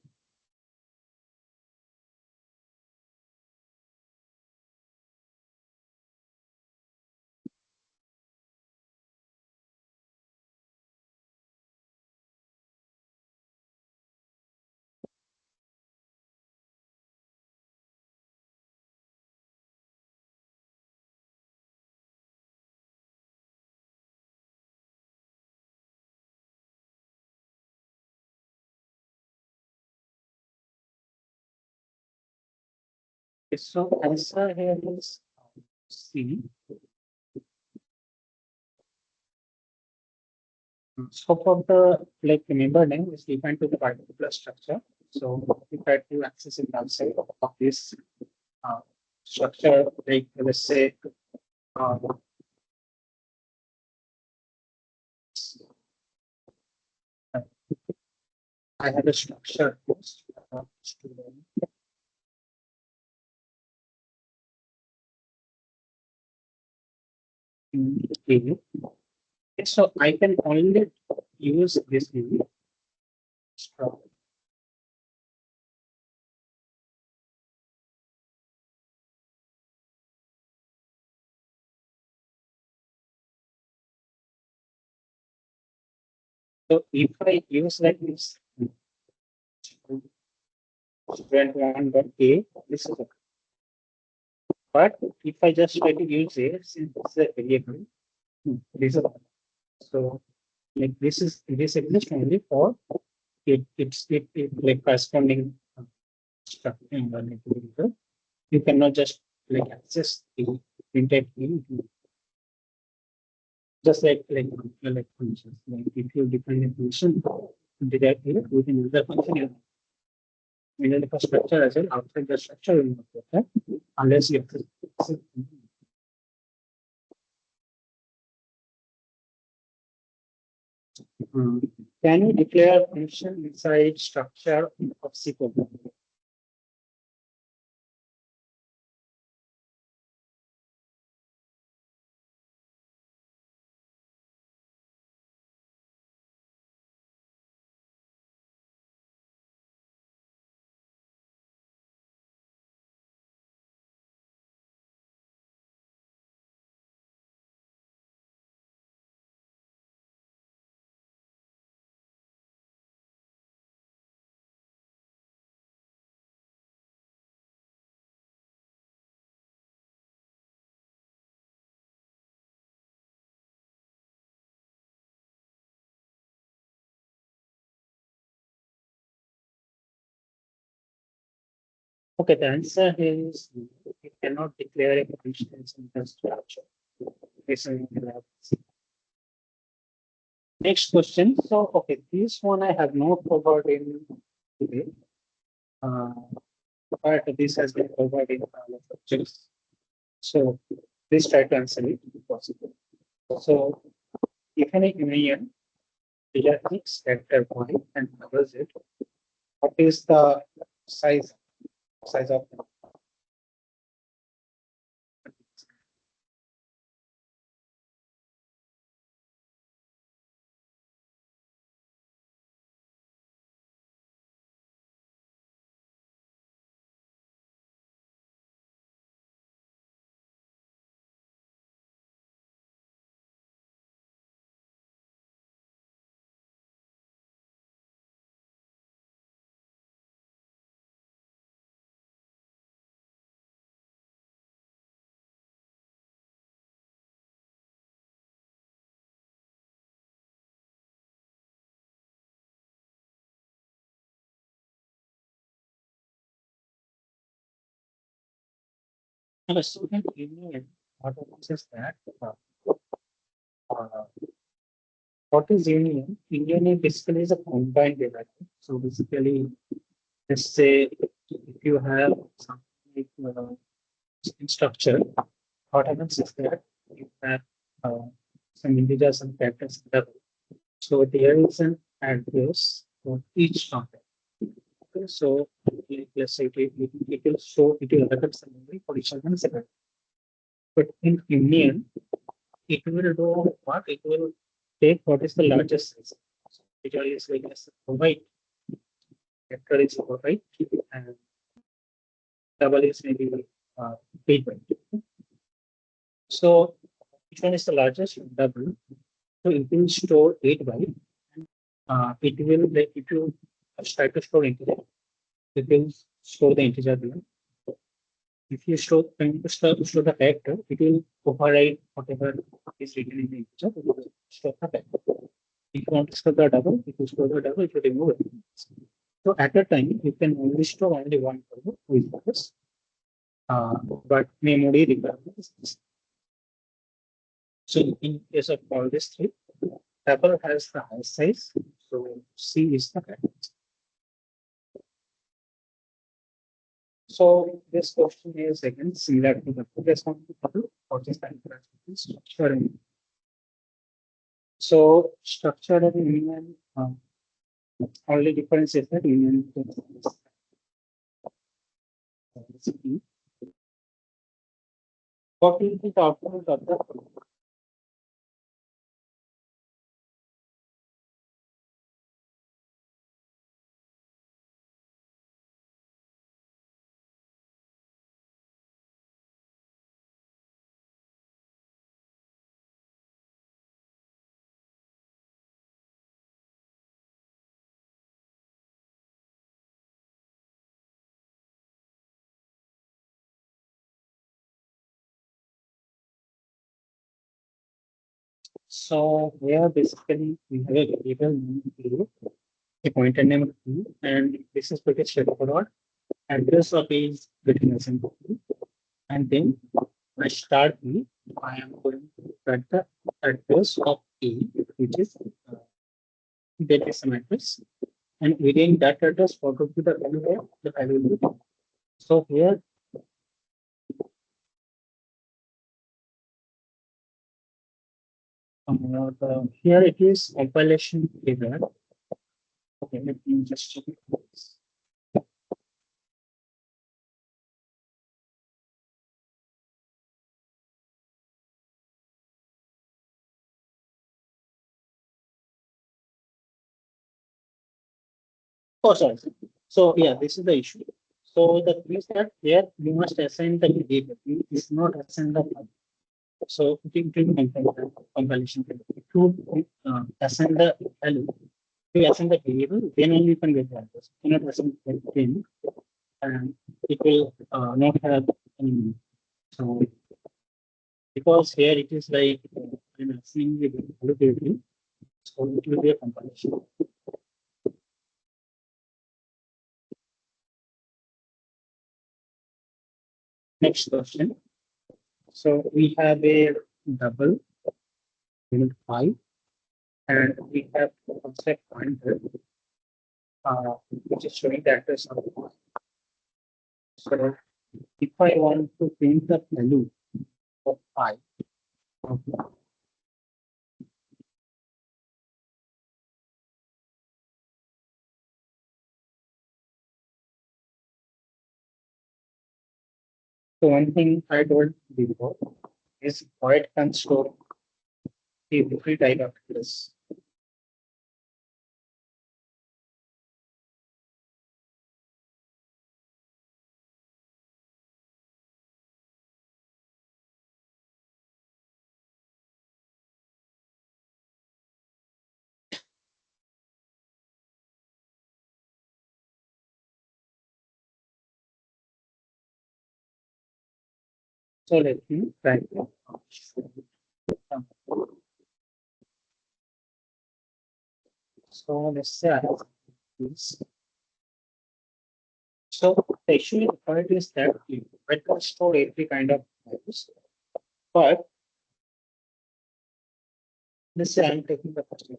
So answer here is C. Scope of the like member name is defined to the particular structure. So if I do access it outside of this uh, structure, like let's say uh, I have a structure student. Okay. So I can only use this name. So if I use like this student one dot A, this is okay. But if I just try to use A, since it's a variable, this is so like this exists only for it like corresponding structure in the variable. You cannot just like access the printed key just like functions. Like if you define a function directly within another function, you know the structure as well outside the structure will not work, right? Unless you access. Um, can you declare function inside structure of C program? Okay, the answer is you cannot declare a function in the structure. This is next question. So, okay, this one I have not covered in today, uh, but this has been covered in other subjects. So, please try to answer it if possible. So, if any union X vector point and covers it, what is the size of the And a student union, what happens is that uh, what is union? Union is basically is a combined data. So basically, let's say if you have something like in structure, what happens is that you have uh, some integers and characters in double. So there is an address for each contact. Okay, so let's say it will show it will record some memory for each of them separately. But in union, it will do what? It will take what is the largest size. So it is like as provide vector is provide and double is maybe 8 byte. So which one is the largest? Double. So it will store 8 byte. It will like if you try to store integer, it will store the integer there. If you store the character, it will override whatever is written in the integer. It will store the character. If you want to store the double, if you store the double, it will remove it. So at a time, you can only store only one double with this. But memory requirements. So in case of all these three, double has the high size. So C is the correct. So this question is again similar to the previous one. What is the structure? So structure and union. Only difference is that union is key. What will be the output of the so here basically we have a variable name a pointer name P, and this is pretty straightforward. Address of A is getting assigned to P, and then I start P. I am going to get the address of E, which is that is some address, and within that address, what would be the value here? The value will be. So here, here it is compilation error. Okay, let me just check it. Oh, sorry. So yeah, this is the issue. So the thing is that here you must assign the variable. You is not assign the value. So it will compilation. If you assign the value, you assign the variable, then only you can get the address. You cannot assign the thing, and it will not have any meaning. So because here it is like I'm assigning the value, so it will be a compilation. Next question. So we have a double unit 5, and we have a set pointer, which is showing the address of the point. So if I want to print the value of 5, so one thing I told before is void can store the every type of address. So let me try to so let's say I have this. So the issue with void is that it can store every kind of values. But let's say I'm taking the first one.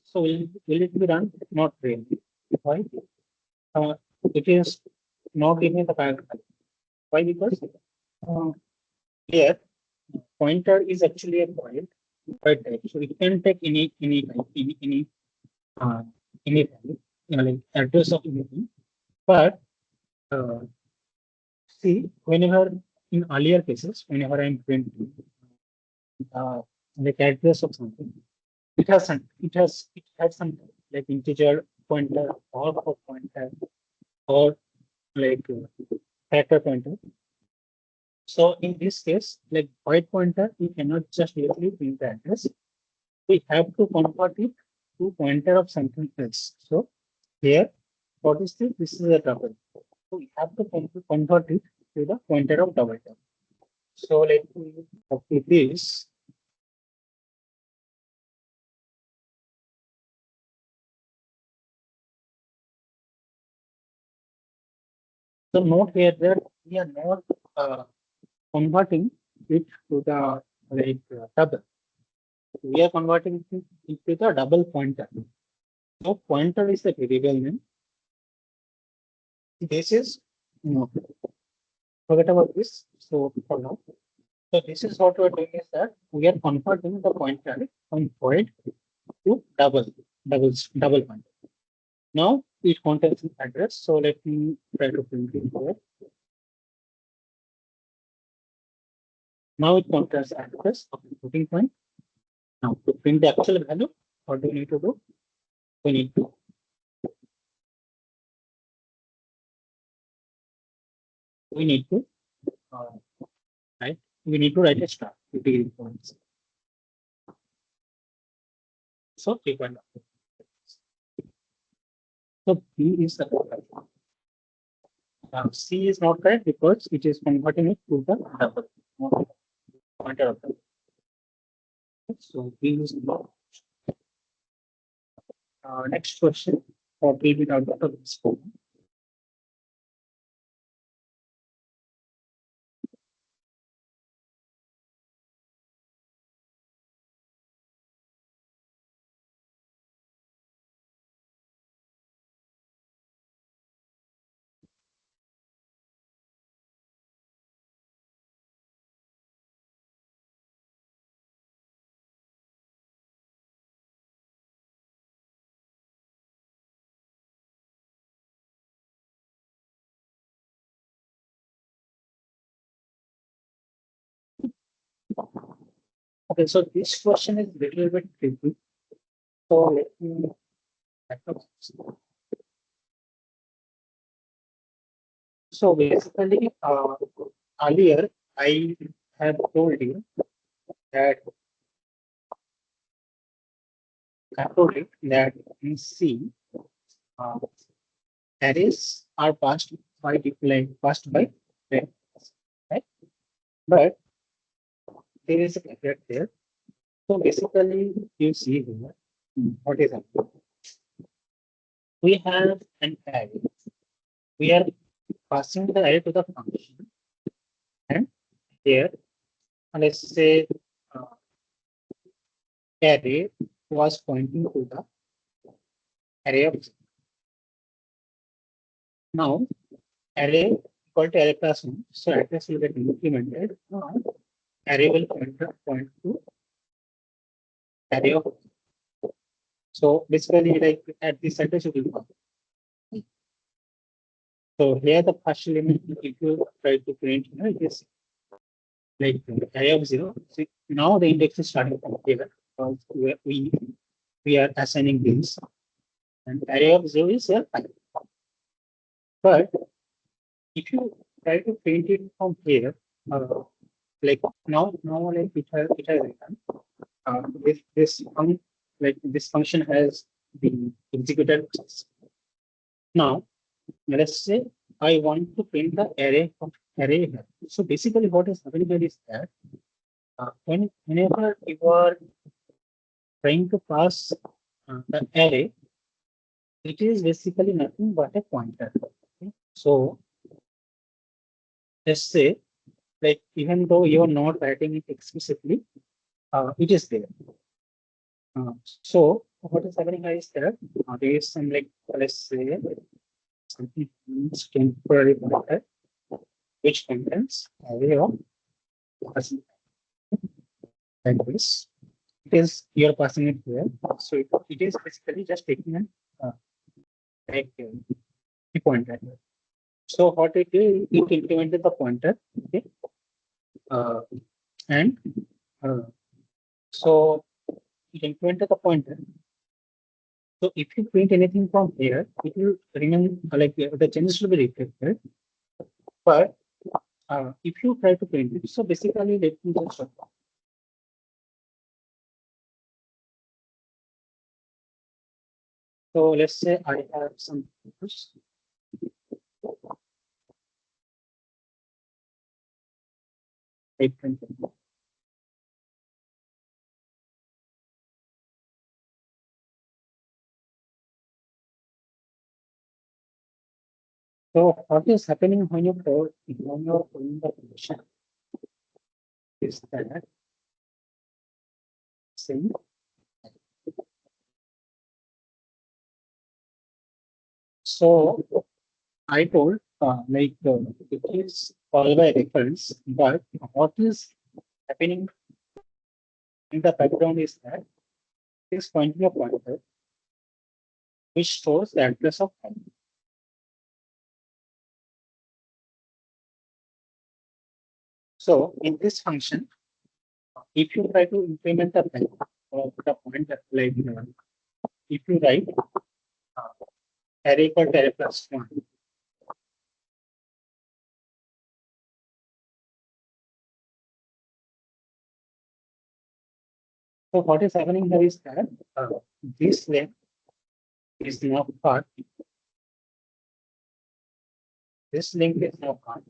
So will it be run? Not really. Why? Uh, it is not giving the value. Why? Because uh, here pointer is actually a point type. So it can take any type, uh, any value, like address of anything. But uh, see, whenever in earlier cases, whenever I'm printing uh, like address of something, it has some like integer pointer or for pointer or like factor pointer. So in this case, like void pointer, we cannot just directly print the address. We have to convert it to pointer of something else. So here, what is this? This is a double. So we have to convert it to the pointer of double term. So let me copy this. So note here that we are not converting it to the like double. We are converting it into the double pointer. So pointer is the variable name. This is no. Forget about this. So for now. So this is what we're doing is that we are converting the pointer from void to double pointer. Now it contains an address. So let me try to print it here. Now it contains address of the floating point. Now to print the actual value, what do we need to do? We need to we need to uh, right. We need to write a star to degree points. So 3.5. So B is the correct. C is not correct because it is converting it to the double pointer of the. So B is not. Next question for B without the this form. Okay, so this question is little bit tricky. So let me back up. So basically, earlier I have told you that in C, uh, arrays are passed by length, right? But there is a caveat there. So basically, you see here, what is happening? We have an array. We are passing the array to the function, and here, let's say, uh, array was pointing to the array of now array equal to array class 1. So address will get implemented. Now array will point to array of. So basically, like at this address, you will. So here the first element, if you try to print, it is like array of 0. So now the index is starting from here. Because we are assigning this, and array of 0 is here 5. But if you try to print it from here, like now like it has written this function has been executed. Now let's say I want to print the array here. So basically, what is happening here is that whenever you are trying to pass the array, it is basically nothing but a pointer. Okay? So let's say, like even though you are not writing it explicitly, it is there. So what is happening here is that there is some, like, let's say something means temporary pointer which contains array of person like this. It is you're passing it here. So it is basically just taking an like a pointer here. So what it did, it implemented the pointer, okay, uh, and uh, so it implemented the pointer. So if you print anything from here, it will remain like the changes will be reflected. But if you try to print it, so basically let me just show. So let's say I have some photos. I print it. So what is happening when you're putting the function is that same. So I told it is called by reference, but what is happening in the background is that it is pointing a pointer which stores the address of file. So in this function, if you try to implement the file or the pointer, like if you write array called array plus one, so what is happening here is that this length is now part. This link is now gone.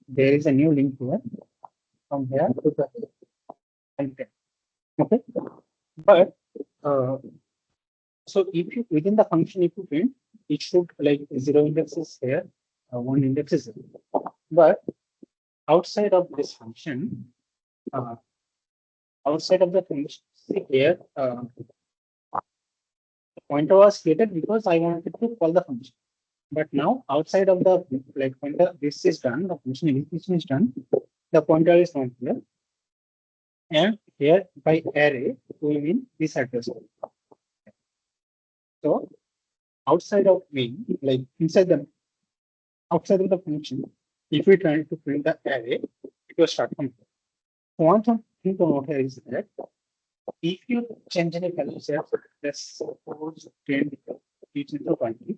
There is a new link here from here to the content. Okay, but uh, so if you within the function, if you print, it should like zero index is here, one index is here. But outside of this function, uh, outside of the function, see here, the pointer was created because I wanted to call the function. But now outside of the like when this is done, the function execution is done, the pointer is not here. And here by array, we mean this address. So outside of main, like inside the outside of the function, if we try to print the array, it will start from here. One thing to note here is that if you change any values here, let's suppose 10, you change the 20.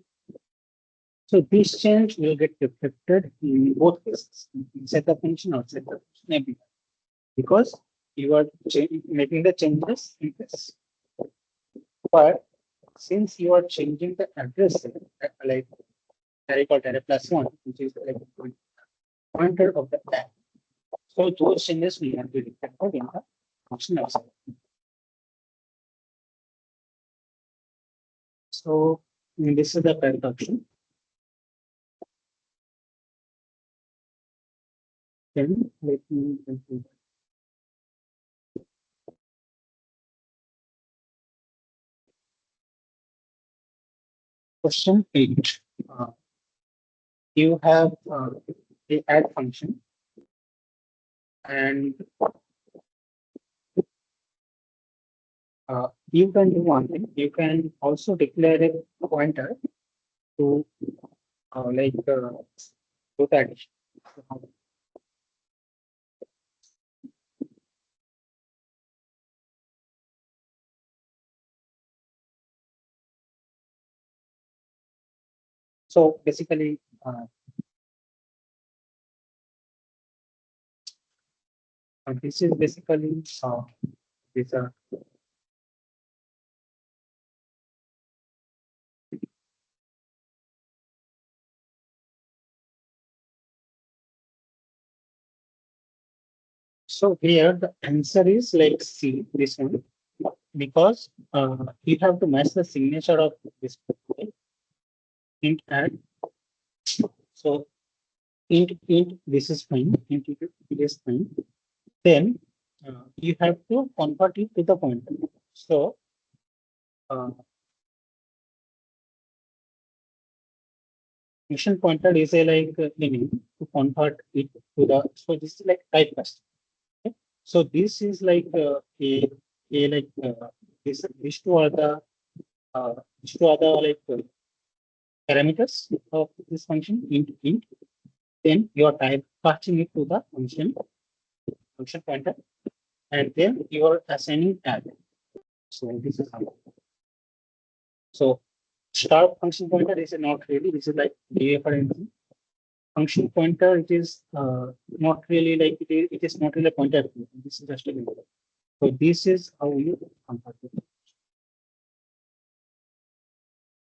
So this change will get reflected in both cases, inside the function, outside the function, everywhere. Because you are making the changes in this. But since you are changing the address, like array called array plus one, which is like pointer of the tag. So those changes will not be reflected in the function outside. So this is the correct option. Then let me conclude. Question 8. You have the add function, and you can do one thing. You can also declare a pointer to to the addition. So basically, this is basically this so here the answer is like C, this one, because you have to match the signature of this int add. So int this is fine. Int it is fine. Then you have to convert it to the pointer. So uh, function pointer is a like name to convert it to the. So this is like typecast. Okay? So this is like a like this these two are the uh, these two are the like parameters of this function int. Then you are type passing it to the function pointer, and then you are assigning tag. So this is how. So start function pointer is not really. This is like referencing function pointer. It is not really like it is not really a pointer. This is just a number. So this is how you convert it.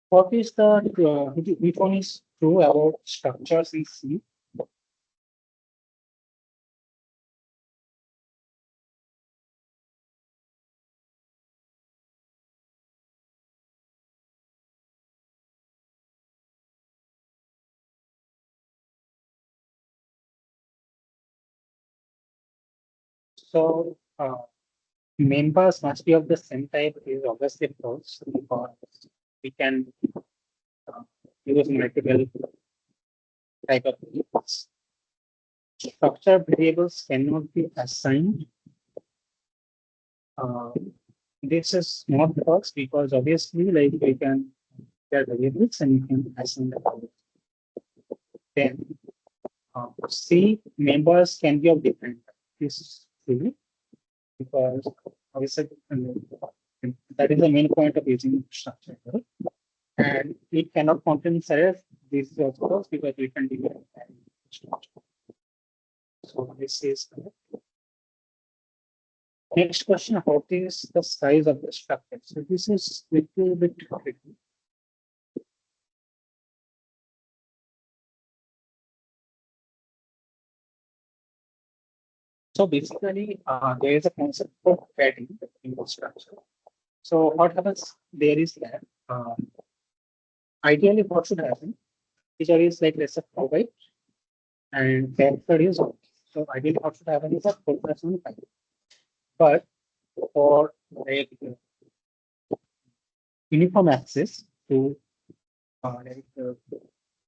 What is the which one is true about structures in C? So members must be of the same type is obviously false because we can uh, use multiple type of variables. Structure variables cannot be assigned. Uh, this is not false because obviously like we can get variables and you can assign the value. Then C members can be of different type. This is true because obviously that is the main point of using structure. And it cannot contain self. This is also false because we can divide structure. So this is correct. Next question, what is the size of the structure? So this is little bit tricky. So basically, there is a concept of padding in the structure. So what happens there is that ideally what should happen? Teacher is like let's say 4 by and character is 1. So ideally what should happen is a 4+1 5. But for like uniform access to like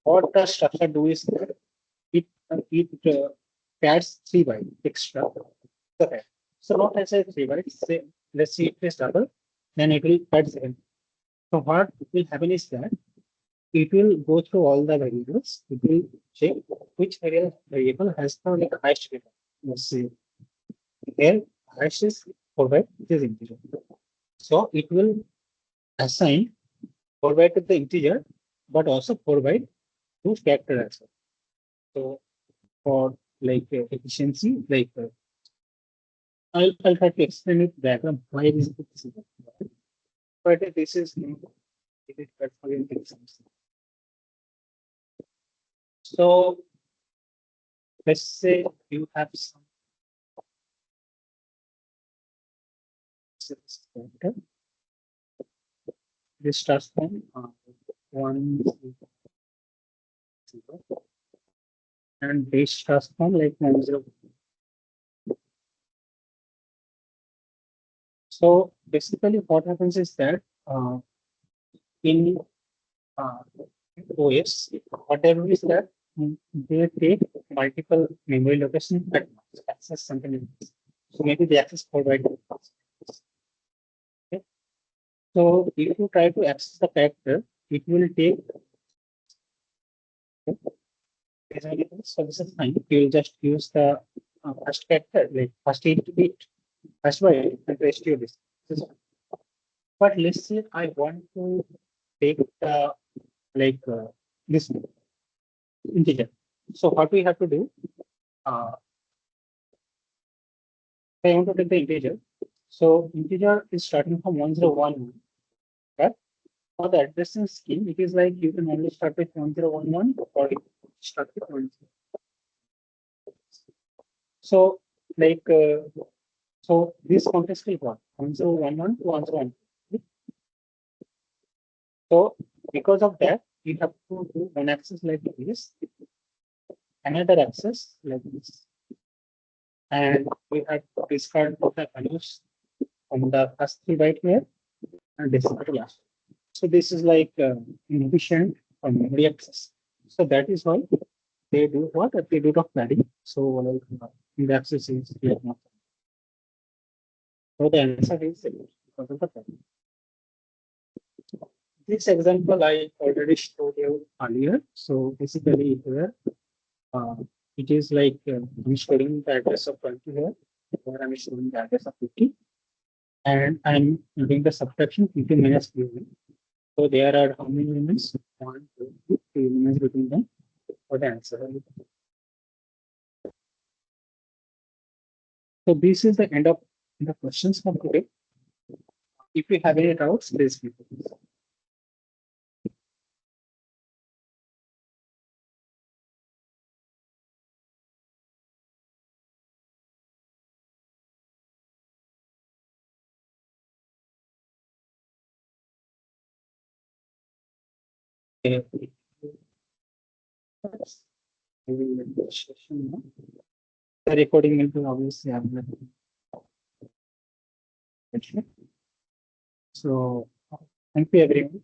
what the structure do is that it adds 3 byte extra. Okay. So not as a 3 byte, say let's see it is double, then it will add 7. So what will happen is that it will go through all the variables. It will check which variable has the like highest data. Let's see here highest is 4 byte, which is integer. So it will assign 4 byte to the integer, but also 4 byte to character as well. So for like efficiency, like I'll try to explain it diagram why it is possible. But this is not it is bad for intelligence. So let's say you have some character. This transform 1 0 and base transform like 1 0. So basically, what happens is that in uh, OS, whatever is that they take multiple memory locations at once, access something like this. So maybe they access 4 byte. Okay. So if you try to access the character, it will take. So this is fine. You will just use the first character, like first 8 bit, first byte, and rest your this. But let's say I want to take the like this integer. So what we have to do? Uh, I want to take the integer. So integer is starting from 1 0 1 1. Right? For the addressing scheme, it is like you can only start with 1 0 1 1 or start with 1 0. So like so this context will what 1 0 1 1 to 1 0 1. So because of that, we have to do one axis like this, another axis like this, and we have to discard the values from the first three right here and discard the last. So this is like inefficient for memory access. So that is why they do what? They do not padding. So like the access is here now. So the answer is because of the padding. This example I already showed you earlier. So basically here uh, it is like I'm storing the address of 20 here, or I'm storing the address of 50, and I'm doing the subtraction 50 minus 3. So there are how many elements? One, two, three elements between them for the answer. So this is the end of the questions for today. If you have any doubts, please keep it. Okay. We will end the session now. The recording will be obviously available. So thank you everyone.